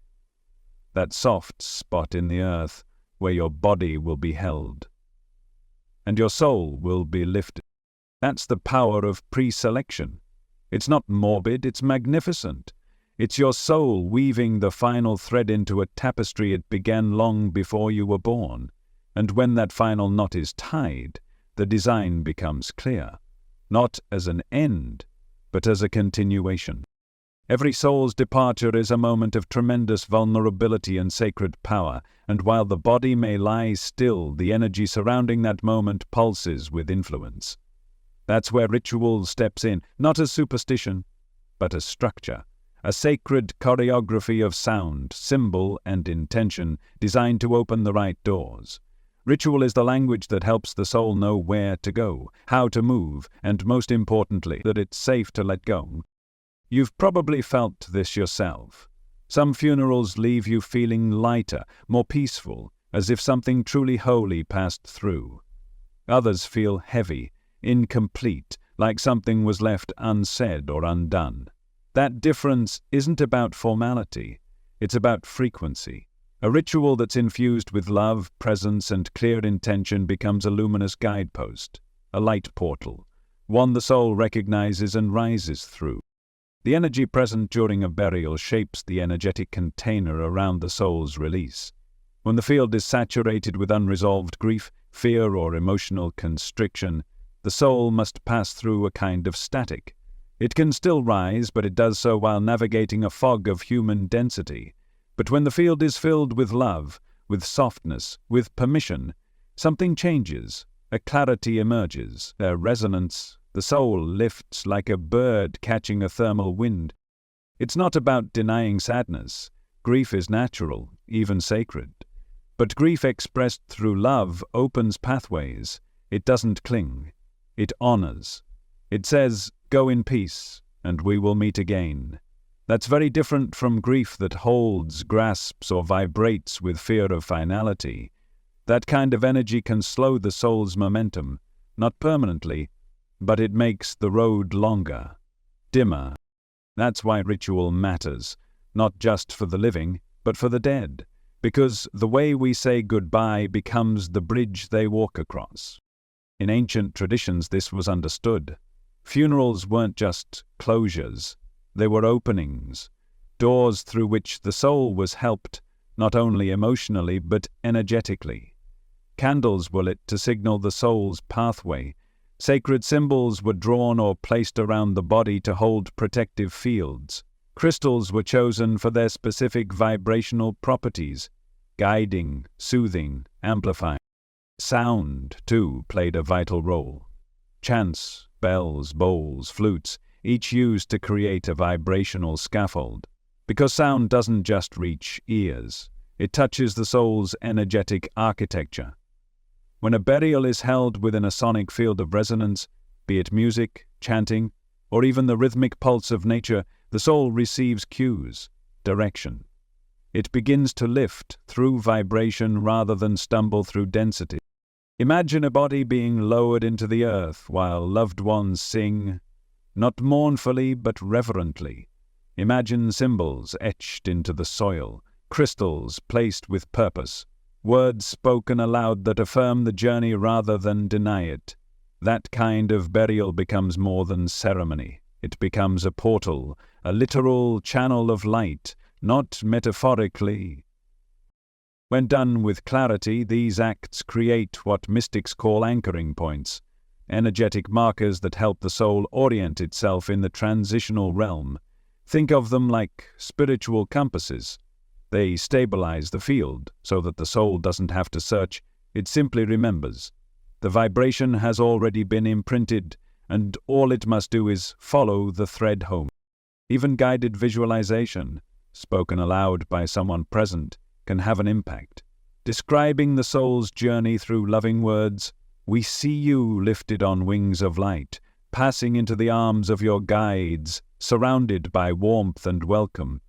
That soft spot in the earth where your body will be held. And your soul will be lifted. That's the power of pre-selection. It's not morbid, it's magnificent. It's your soul weaving the final thread into a tapestry it began long before you were born. And when that final knot is tied, the design becomes clear, not as an end, but as a continuation. Every soul's departure is a moment of tremendous vulnerability and sacred power, and while the body may lie still, the energy surrounding that moment pulses with influence. That's where ritual steps in, not as superstition, but as structure, a sacred choreography of sound, symbol, and intention designed to open the right doors. Ritual is the language that helps the soul know where to go, how to move, and most importantly, that it's safe to let go. You've probably felt this yourself. Some funerals leave you feeling lighter, more peaceful, as if something truly holy passed through. Others feel heavy, incomplete, like something was left unsaid or undone. That difference isn't about formality, it's about frequency. A ritual that's infused with love, presence, and clear intention becomes a luminous guidepost, a light portal, one the soul recognizes and rises through. The energy present during a burial shapes the energetic container around the soul's release. When the field is saturated with unresolved grief, fear, or emotional constriction, the soul must pass through a kind of static. It can still rise, but it does so while navigating a fog of human density. But when the field is filled with love, with softness, with permission, something changes, a clarity emerges, a resonance. The soul lifts like a bird catching a thermal wind. It's not about denying sadness. Grief is natural, even sacred. But grief expressed through love opens pathways. It doesn't cling. It honors. It says, "Go in peace, and we will meet again." That's very different from grief that holds, grasps, or vibrates with fear of finality. That kind of energy can slow the soul's momentum, not permanently, but it makes the road longer, dimmer. That's why ritual matters, not just for the living, but for the dead, because the way we say goodbye becomes the bridge they walk across. In ancient traditions, this was understood. Funerals weren't just closures. They were openings, doors through which the soul was helped, not only emotionally but energetically. Candles were lit to signal the soul's pathway. Sacred symbols were drawn or placed around the body to hold protective fields. Crystals were chosen for their specific vibrational properties, guiding, soothing, amplifying. Sound, too, played a vital role. Chants, bells, bowls, flutes, each used to create a vibrational scaffold. Because sound doesn't just reach ears, it touches the soul's energetic architecture. When a burial is held within a sonic field of resonance, be it music, chanting, or even the rhythmic pulse of nature, the soul receives cues, direction. It begins to lift through vibration rather than stumble through density. Imagine a body being lowered into the earth while loved ones sing, not mournfully but reverently. Imagine symbols etched into the soil, crystals placed with purpose, words spoken aloud that affirm the journey rather than deny it. That kind of burial becomes more than ceremony. It becomes a portal, a literal channel of light, not metaphorically. When done with clarity, these acts create what mystics call anchoring points, energetic markers that help the soul orient itself in the transitional realm. Think of them like spiritual compasses. They stabilize the field so that the soul doesn't have to search, it simply remembers. The vibration has already been imprinted, and all it must do is follow the thread home. Even guided visualization, spoken aloud by someone present, can have an impact. Describing the soul's journey through loving words, "We see you lifted on wings of light, passing into the arms of your guides, surrounded by warmth and welcome."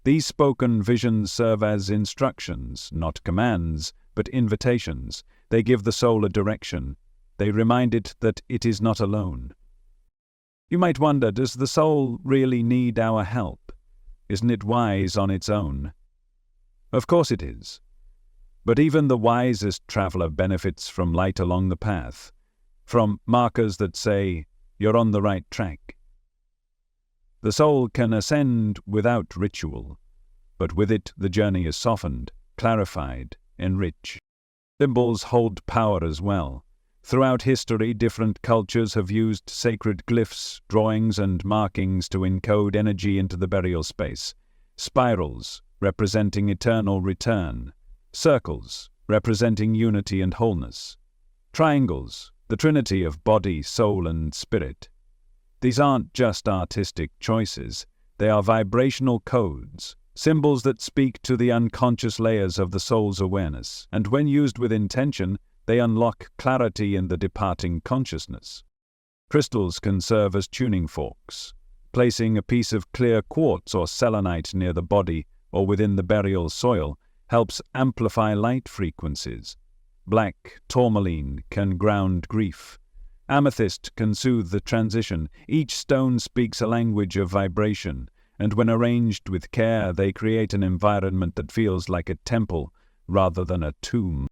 These spoken visions serve as instructions, not commands, but invitations. They give the soul a direction. They remind it that it is not alone. You might wonder, does the soul really need our help? Isn't it wise on its own? Of course it is. But even the wisest traveler benefits from light along the path, from markers that say, "You're on the right track." The soul can ascend without ritual, but with it the journey is softened, clarified, enriched. Symbols hold power as well. Throughout history, different cultures have used sacred glyphs, drawings, and markings to encode energy into the burial space. Spirals, representing eternal return. Circles, representing unity and wholeness. Triangles, the trinity of body, soul, and spirit. These aren't just artistic choices, they are vibrational codes, symbols that speak to the unconscious layers of the soul's awareness, and when used with intention, they unlock clarity in the departing consciousness. Crystals can serve as tuning forks. Placing a piece of clear quartz or selenite near the body or within the burial soil helps amplify light frequencies. Black tourmaline can ground grief. Amethyst can soothe the transition. Each stone speaks a language of vibration, and when arranged with care, they create an environment that feels like a temple rather than a tomb.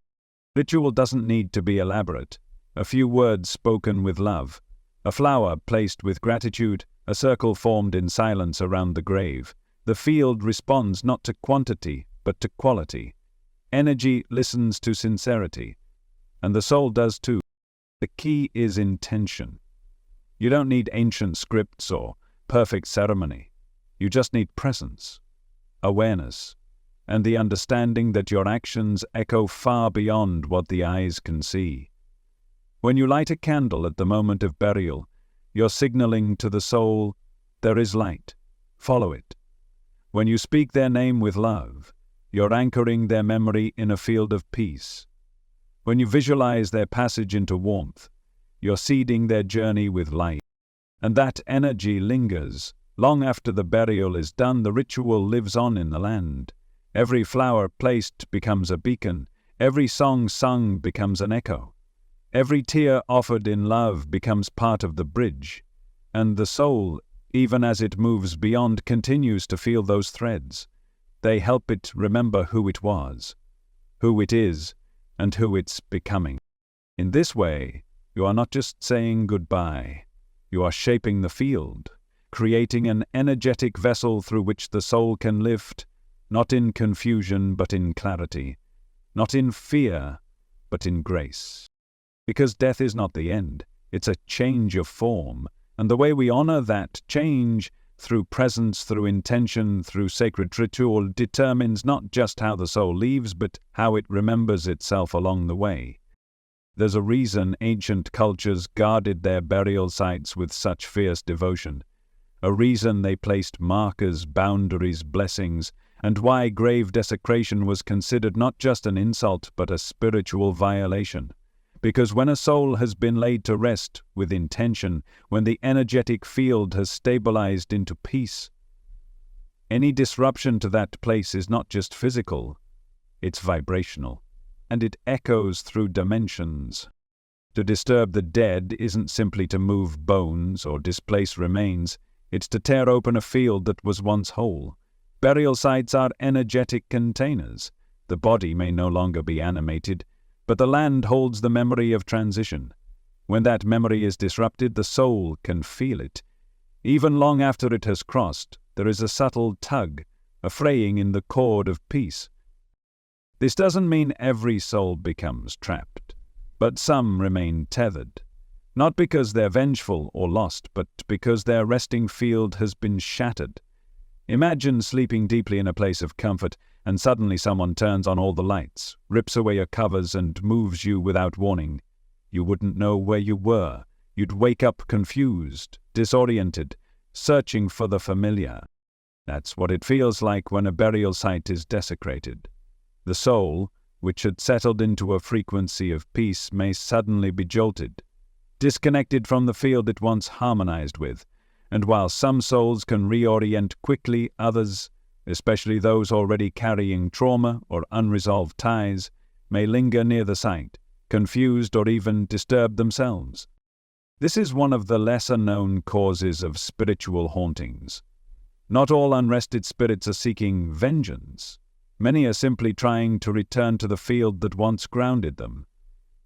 Ritual doesn't need to be elaborate. A few words spoken with love, a flower placed with gratitude, a circle formed in silence around the grave. The field responds not to quantity, but to quality. Energy listens to sincerity, and the soul does too. The key is intention. You don't need ancient scripts or perfect ceremony. You just need presence, awareness, and the understanding that your actions echo far beyond what the eyes can see. When you light a candle at the moment of burial, you're signaling to the soul, there is light, follow it. When you speak their name with love, you're anchoring their memory in a field of peace. When you visualize their passage into warmth, you're seeding their journey with light. And that energy lingers. Long after the burial is done, the ritual lives on in the land. Every flower placed becomes a beacon. Every song sung becomes an echo. Every tear offered in love becomes part of the bridge. And the soul, even as it moves beyond, continues to feel those threads. They help it remember who it was, who it is, and who it's becoming. In this way, you are not just saying goodbye. You are shaping the field, creating an energetic vessel through which the soul can lift, not in confusion but in clarity, not in fear but in grace. Because death is not the end, it's a change of form, and the way we honor that change through presence, through intention, through sacred ritual determines not just how the soul leaves, but how it remembers itself along the way. There's a reason ancient cultures guarded their burial sites with such fierce devotion, a reason they placed markers, boundaries, blessings, and why grave desecration was considered not just an insult but a spiritual violation. Because when a soul has been laid to rest with intention, when the energetic field has stabilized into peace, any disruption to that place is not just physical, it's vibrational, and it echoes through dimensions. To disturb the dead isn't simply to move bones or displace remains, it's to tear open a field that was once whole. Burial sites are energetic containers. The body may no longer be animated, but the land holds the memory of transition. When that memory is disrupted, the soul can feel it. Even long after it has crossed, there is a subtle tug, a fraying in the cord of peace. This doesn't mean every soul becomes trapped, but some remain tethered. Not because they're vengeful or lost, but because their resting field has been shattered. Imagine sleeping deeply in a place of comfort, and suddenly someone turns on all the lights, rips away your covers, and moves you without warning. You wouldn't know where you were. You'd wake up confused, disoriented, searching for the familiar. That's what it feels like when a burial site is desecrated. The soul, which had settled into a frequency of peace, may suddenly be jolted, disconnected from the field it once harmonized with. And while some souls can reorient quickly, others, especially those already carrying trauma or unresolved ties, may linger near the site, confused or even disturbed themselves. This is one of the lesser-known causes of spiritual hauntings. Not all unrested spirits are seeking vengeance. Many are simply trying to return to the field that once grounded them.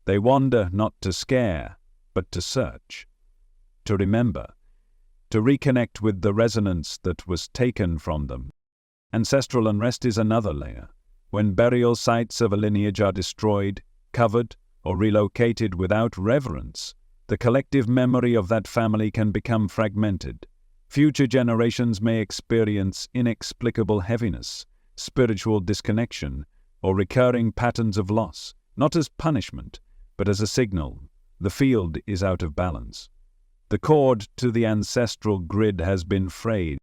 They wander not to scare, but to search, to remember, to reconnect with the resonance that was taken from them. Ancestral unrest is another layer. When burial sites of a lineage are destroyed, covered, or relocated without reverence, the collective memory of that family can become fragmented. Future generations may experience inexplicable heaviness, spiritual disconnection, or recurring patterns of loss, not as punishment, but as a signal. The field is out of balance. The cord to the ancestral grid has been frayed,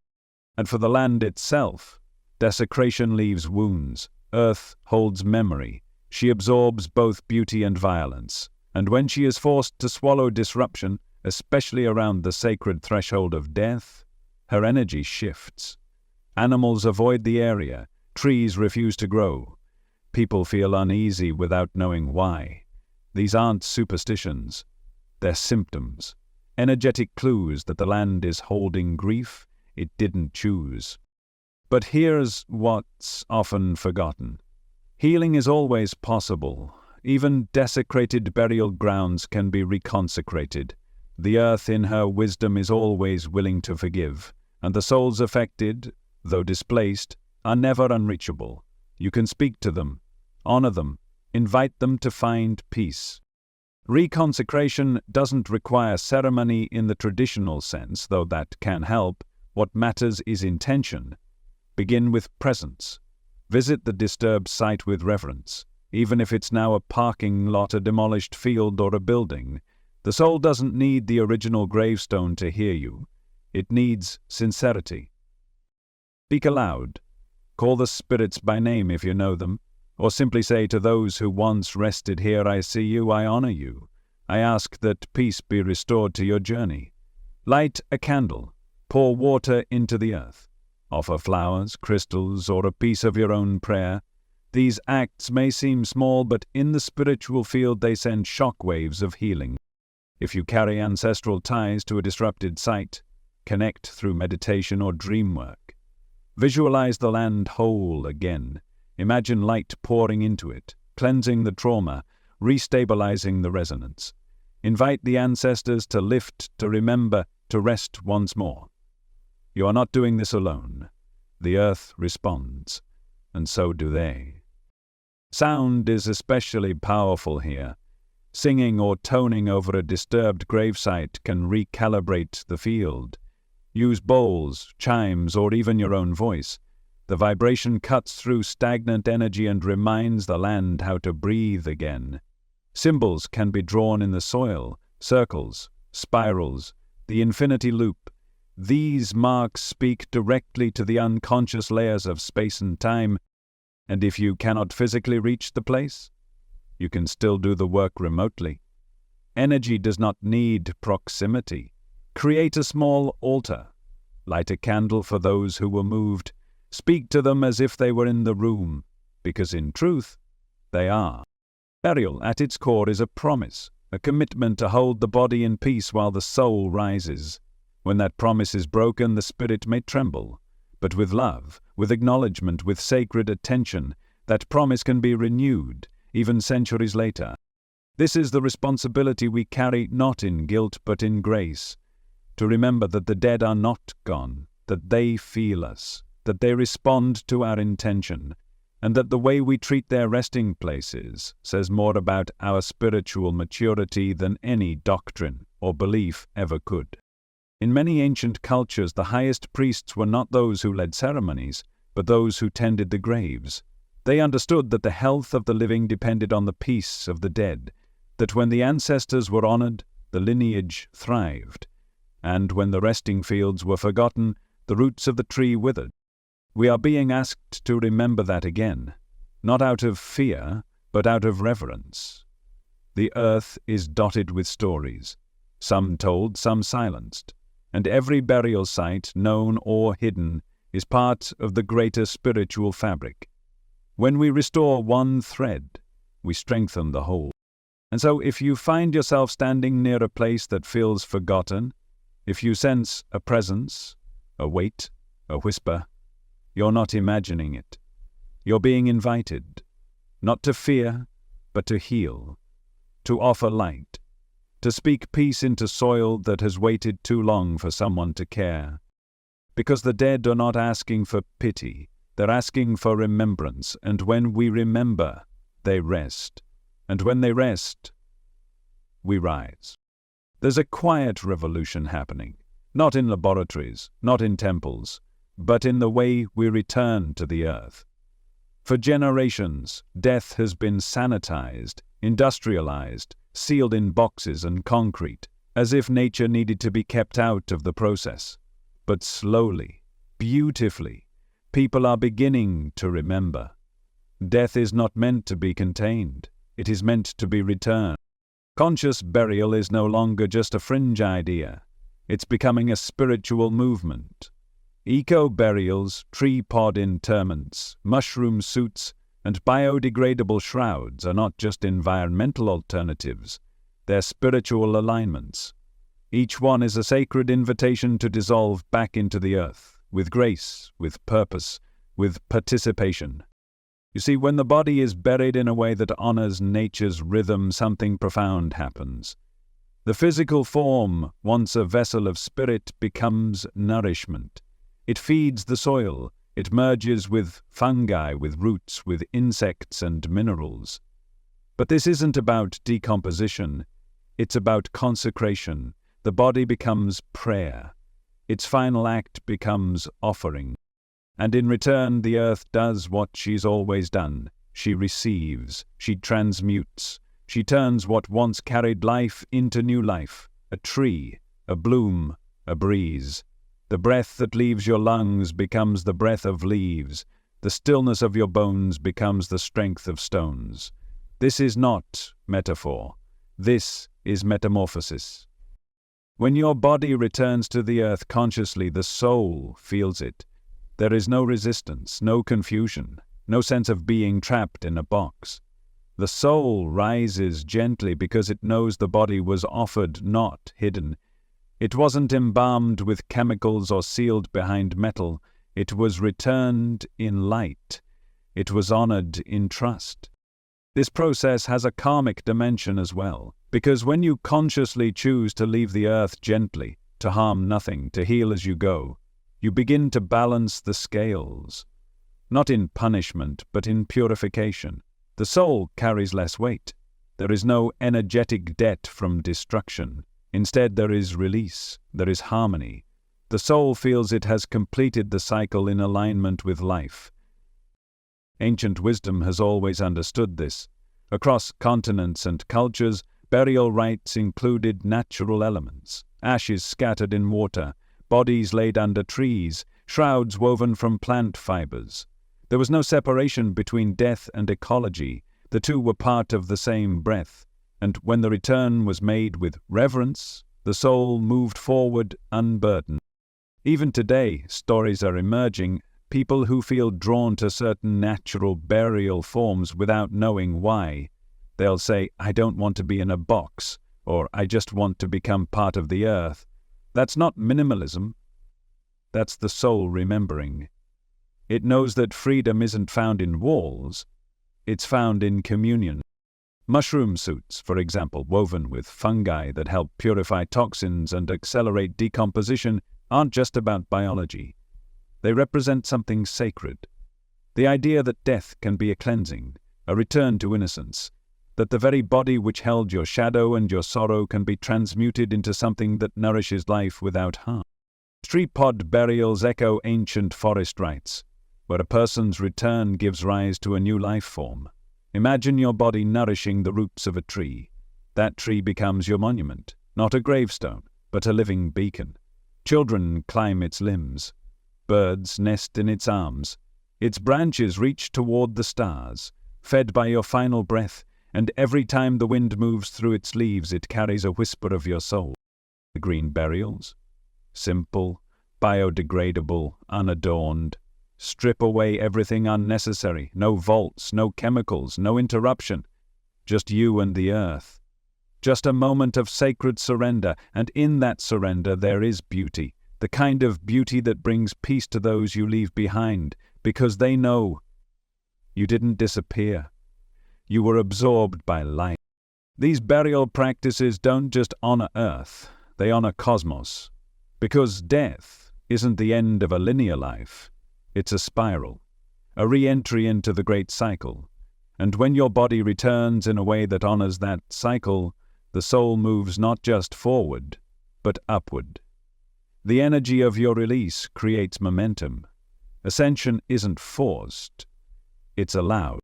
and for the land itself, desecration leaves wounds. Earth holds memory. She absorbs both beauty and violence, and when she is forced to swallow disruption, especially around the sacred threshold of death, her energy shifts. Animals avoid the area, trees refuse to grow. People feel uneasy without knowing why. These aren't superstitions, they're symptoms, energetic clues that the land is holding grief it didn't choose. But here's what's often forgotten. Healing is always possible. Even desecrated burial grounds can be reconsecrated. The earth in her wisdom is always willing to forgive, and the souls affected, though displaced, are never unreachable. You can speak to them, honor them, invite them to find peace. Reconsecration doesn't require ceremony in the traditional sense, though that can help. What matters is intention. Begin with presence. Visit the disturbed site with reverence. Even if it's now a parking lot, a demolished field, or a building, the soul doesn't need the original gravestone to hear you. It needs sincerity. Speak aloud. Call the spirits by name if you know them, or simply say to those who once rested here, I see you, I honor you. I ask that peace be restored to your journey. Light a candle. Pour water into the earth. Offer flowers, crystals, or a piece of your own prayer. These acts may seem small, but in the spiritual field they send shock waves of healing. If you carry ancestral ties to a disrupted site, connect through meditation or dream work. Visualize the land whole again. Imagine light pouring into it, cleansing the trauma, restabilizing the resonance. Invite the ancestors to lift, to remember, to rest once more. You are not doing this alone. The earth responds, and so do they. Sound is especially powerful here. Singing or toning over a disturbed gravesite can recalibrate the field. Use bowls, chimes, or even your own voice. The vibration cuts through stagnant energy and reminds the land how to breathe again. Symbols can be drawn in the soil, circles, spirals, the infinity loop. These marks speak directly to the unconscious layers of space and time, and if you cannot physically reach the place, you can still do the work remotely. Energy does not need proximity. Create a small altar. Light a candle for those who were moved. Speak to them as if they were in the room, because in truth, they are. Burial, at its core, is a promise, a commitment to hold the body in peace while the soul rises. When that promise is broken, the spirit may tremble, but with love, with acknowledgement, with sacred attention, That promise can be renewed, even centuries later. This is the responsibility we carry, not in guilt but in grace, to remember that the dead are not gone, that they feel us, that they respond to our intention, and that the way we treat their resting places says more about our spiritual maturity than any doctrine or belief ever could. In many ancient cultures, the highest priests were not those who led ceremonies, but those who tended the graves. They understood that the health of the living depended on the peace of the dead, that when the ancestors were honored, the lineage thrived, and when the resting fields were forgotten, the roots of the tree withered. We are being asked to remember that again, not out of fear, but out of reverence. The earth is dotted with stories, some told, some silenced, and every burial site, known or hidden, is part of the greater spiritual fabric. When we restore one thread, we strengthen the whole. And so if you find yourself standing near a place that feels forgotten, if you sense a presence, a weight, a whisper, you're not imagining it. You're being invited, not to fear, but to heal, to offer light, to speak peace into soil that has waited too long for someone to care. Because the dead are not asking for pity, they're asking for remembrance, and when we remember, they rest, and when they rest, we rise. There's a quiet revolution happening, not in laboratories, not in temples, but in the way we return to the earth. For generations, death has been sanitized, industrialized, sealed in boxes and concrete, as if nature needed to be kept out of the process. But slowly, beautifully, people are beginning to remember. Death is not meant to be contained. It is meant to be returned. Conscious burial is no longer just a fringe idea. It's becoming a spiritual movement. Eco-burials, tree pod interments, mushroom suits, and biodegradable shrouds are not just environmental alternatives, they're spiritual alignments. Each one is a sacred invitation to dissolve back into the earth, with grace, with purpose, with participation. You see, when the body is buried in a way that honors nature's rhythm, something profound happens. The physical form, once a vessel of spirit, becomes nourishment. It feeds the soil, it merges with fungi, with roots, with insects and minerals. But this isn't about decomposition, it's about consecration. The body becomes prayer. Its final act becomes offering. And in return, the earth does what she's always done. She receives, she transmutes, she turns what once carried life into new life, a tree, a bloom, a breeze. The breath that leaves your lungs becomes the breath of leaves. The stillness of your bones becomes the strength of stones. This is not metaphor. This is metamorphosis. When your body returns to the earth consciously, the soul feels it. There is no resistance, no confusion, no sense of being trapped in a box. The soul rises gently because it knows the body was offered, not hidden. It wasn't embalmed with chemicals or sealed behind metal. It was returned in light. It was honored in trust. This process has a karmic dimension as well, because when you consciously choose to leave the earth gently, to harm nothing, to heal as you go, you begin to balance the scales. Not in punishment, but in purification. The soul carries less weight. There is no energetic debt from destruction. Instead, there is release, there is harmony. The soul feels it has completed the cycle in alignment with life. Ancient wisdom has always understood this. Across continents and cultures, burial rites included natural elements, ashes scattered in water, bodies laid under trees, shrouds woven from plant fibers. There was no separation between death and ecology. The two were part of the same breath. And when the return was made with reverence, the soul moved forward unburdened. Even today, stories are emerging, people who feel drawn to certain natural burial forms without knowing why. They'll say, "I don't want to be in a box," or "I just want to become part of the earth." That's not minimalism. That's the soul remembering. It knows that freedom isn't found in walls, it's found in communion. Mushroom suits, for example, woven with fungi that help purify toxins and accelerate decomposition, aren't just about biology. They represent something sacred. The idea that death can be a cleansing, a return to innocence, that the very body which held your shadow and your sorrow can be transmuted into something that nourishes life without harm. Tree-pod burials echo ancient forest rites, where a person's return gives rise to a new life form. Imagine your body nourishing the roots of a tree. That tree becomes your monument, not a gravestone, but a living beacon. Children climb its limbs. Birds nest in its arms. Its branches reach toward the stars, fed by your final breath, and every time the wind moves through its leaves it carries a whisper of your soul. The green burials? Simple, biodegradable, unadorned. Strip away everything unnecessary. No vaults, no chemicals, no interruption. Just you and the earth. Just a moment of sacred surrender, and in that surrender there is beauty. The kind of beauty that brings peace to those you leave behind, because they know you didn't disappear. You were absorbed by life. These burial practices don't just honor Earth, they honor cosmos. Because death isn't the end of a linear life. It's a spiral, a re-entry into the great cycle. And when your body returns in a way that honors that cycle, the soul moves not just forward, but upward. The energy of your release creates momentum. Ascension isn't forced, it's allowed.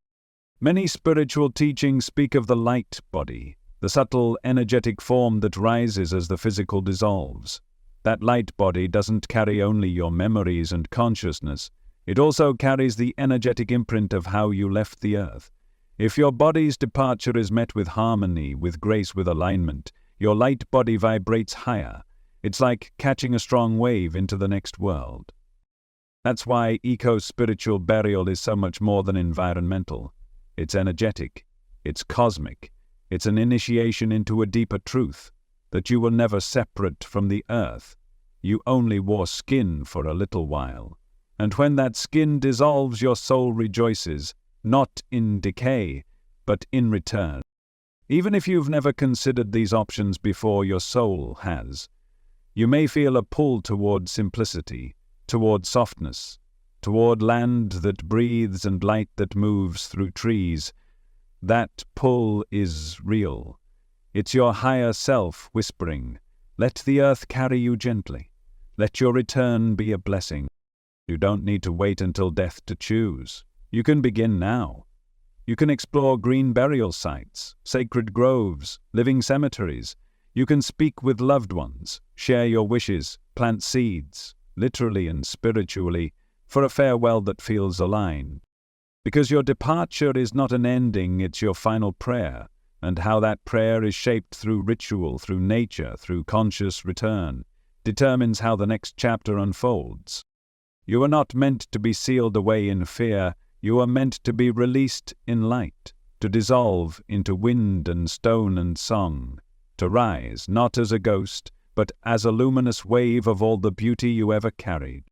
Many spiritual teachings speak of the light body, the subtle energetic form that rises as the physical dissolves. That light body doesn't carry only your memories and consciousness, it also carries the energetic imprint of how you left the earth. If your body's departure is met with harmony, with grace, with alignment, your light body vibrates higher. It's like catching a strong wave into the next world. That's why eco-spiritual burial is so much more than environmental. It's energetic, it's cosmic, it's an initiation into a deeper truth, that you were never separate from the earth. You only wore skin for a little while. And when that skin dissolves, your soul rejoices, not in decay, but in return. Even if you've never considered these options before, your soul has. You may feel a pull toward simplicity, toward softness, toward land that breathes and light that moves through trees. That pull is real. It's your higher self whispering, "Let the earth carry you gently. Let your return be a blessing." You don't need to wait until death to choose. You can begin now. You can explore green burial sites, sacred groves, living cemeteries. You can speak with loved ones, share your wishes, plant seeds, literally and spiritually, for a farewell that feels aligned. Because your departure is not an ending, it's your final prayer, and how that prayer is shaped through ritual, through nature, through conscious return, determines how the next chapter unfolds. You are not meant to be sealed away in fear, you are meant to be released in light, to dissolve into wind and stone and song, to rise not as a ghost, but as a luminous wave of all the beauty you ever carried.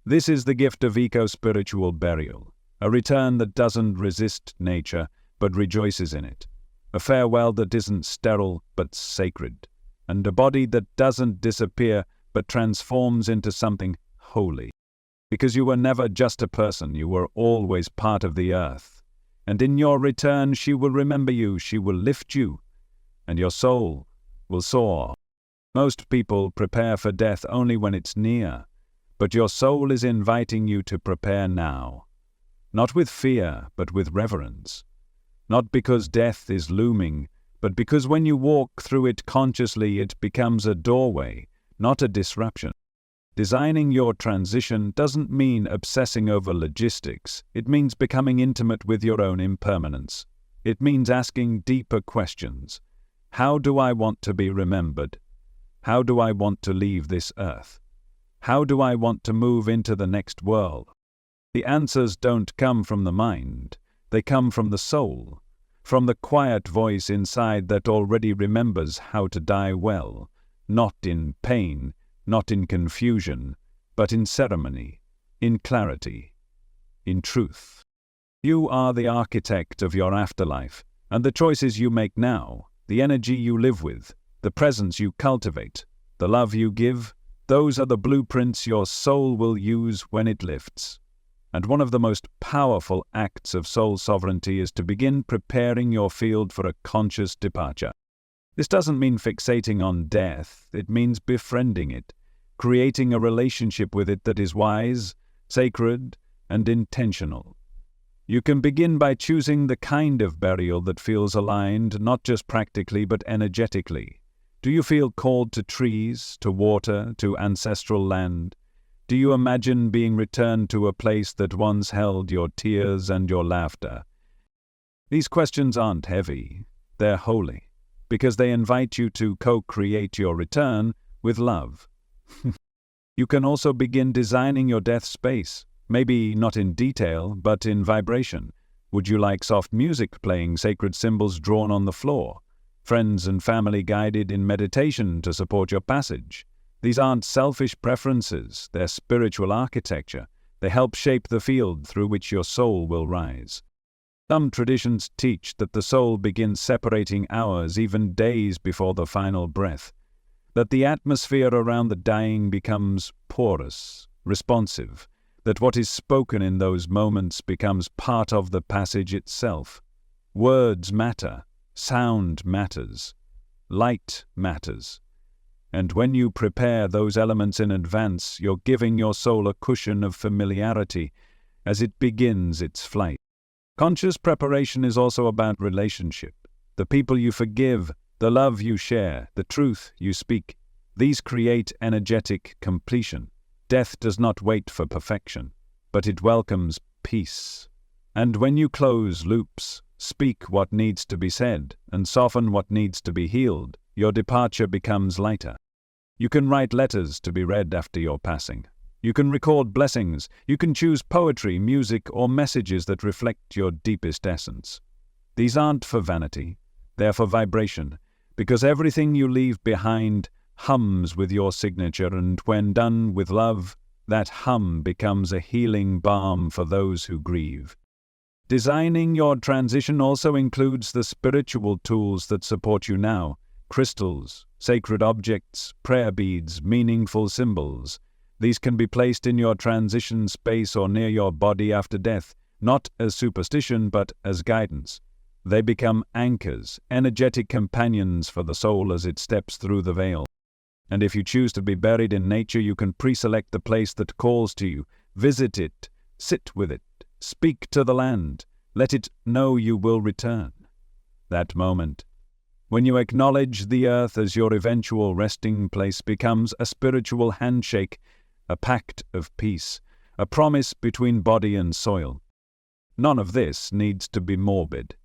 This is the gift of eco-spiritual burial, a return that doesn't resist nature, but rejoices in it, a farewell that isn't sterile, but sacred, and a body that doesn't disappear, but transforms into something holy. Because you were never just a person, you were always part of the earth. And in your return she will remember you, she will lift you, and your soul will soar. Most people prepare for death only when it's near, but your soul is inviting you to prepare now. Not with fear, but with reverence. Not because death is looming, but because when you walk through it consciously, it becomes a doorway, not a disruption. Designing your transition doesn't mean obsessing over logistics. It means becoming intimate with your own impermanence. It means asking deeper questions. How do I want to be remembered? How do I want to leave this earth? How do I want to move into the next world? The answers don't come from the mind. They come from the soul, from the quiet voice inside that already remembers how to die well, not in pain, not in confusion, but in ceremony, in clarity, in truth. You are the architect of your afterlife, and the choices you make now, the energy you live with, the presence you cultivate, the love you give, those are the blueprints your soul will use when it lifts. And one of the most powerful acts of soul sovereignty is to begin preparing your field for a conscious departure. This doesn't mean fixating on death, it means befriending it, creating a relationship with it that is wise, sacred, and intentional. You can begin by choosing the kind of burial that feels aligned, not just practically but energetically. Do you feel called to trees, to water, to ancestral land? Do you imagine being returned to a place that once held your tears and your laughter? These questions aren't heavy, they're holy, because they invite you to co-create your return with love. You can also begin designing your death space, maybe not in detail, but in vibration. Would you like soft music playing, sacred symbols drawn on the floor, friends and family guided in meditation to support your passage? These aren't selfish preferences, they're spiritual architecture. They help shape the field through which your soul will rise. Some traditions teach that the soul begins separating hours, even days before the final breath, that the atmosphere around the dying becomes porous, responsive, that what is spoken in those moments becomes part of the passage itself. Words matter, sound matters, light matters. And when you prepare those elements in advance, you're giving your soul a cushion of familiarity as it begins its flight. Conscious preparation is also about relationship. The people you forgive, the love you share, the truth you speak. These create energetic completion. Death does not wait for perfection, but it welcomes peace. And when you close loops, speak what needs to be said, and soften what needs to be healed, your departure becomes lighter. You can write letters to be read after your passing. You can record blessings. You can choose poetry, music, or messages that reflect your deepest essence. These aren't for vanity. They're for vibration, because everything you leave behind hums with your signature, and when done with love, that hum becomes a healing balm for those who grieve. Designing your transition also includes the spiritual tools that support you now. Crystals, sacred objects, prayer beads, meaningful symbols. These can be placed in your transition space or near your body after death, not as superstition but as guidance. They become anchors, energetic companions for the soul as it steps through the veil. And if you choose to be buried in nature, you can pre-select the place that calls to you. Visit it, sit with it, speak to the land, let it know you will return. That moment, when you acknowledge the earth as your eventual resting place, becomes a spiritual handshake, a pact of peace, a promise between body and soil. None of this needs to be morbid.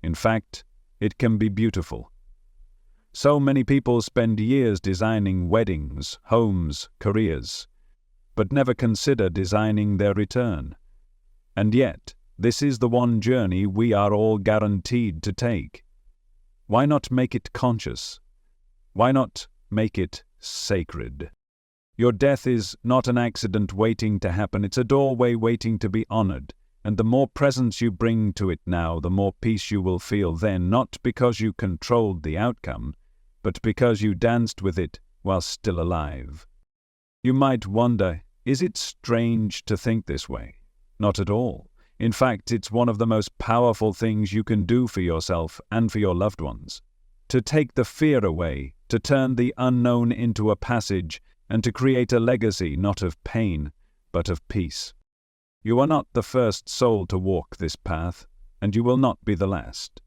In fact, it can be beautiful. So many people spend years designing weddings, homes, careers, but never consider designing their return. And yet, this is the one journey we are all guaranteed to take. Why not make it conscious? Why not make it sacred? Your death is not an accident waiting to happen, it's a doorway waiting to be honored. And the more presence you bring to it now, the more peace you will feel then, not because you controlled the outcome, but because you danced with it while still alive. You might wonder, is it strange to think this way? Not at all. In fact, it's one of the most powerful things you can do for yourself and for your loved ones. To take the fear away, to turn the unknown into a passage, and to create a legacy not of pain, but of peace. You are not the first soul to walk this path, and you will not be the last.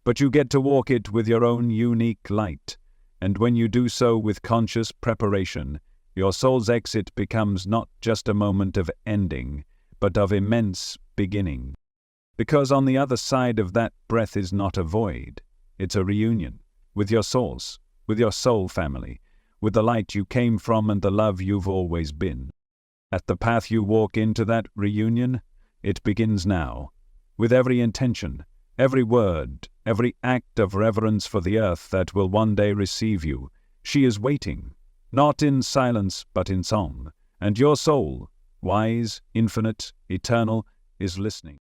But you get to walk it with your own unique light, and when you do so with conscious preparation, your soul's exit becomes not just a moment of ending, but of immense beginning. Because on the other side of that breath is not a void, it's a reunion with your source, with your soul family, with the light you came from and the love you've always been. At the path you walk into that reunion, it begins now, with every intention, every word, every act of reverence for the earth that will one day receive you. She is waiting, not in silence but in song, and your soul, wise, infinite, eternal, is listening.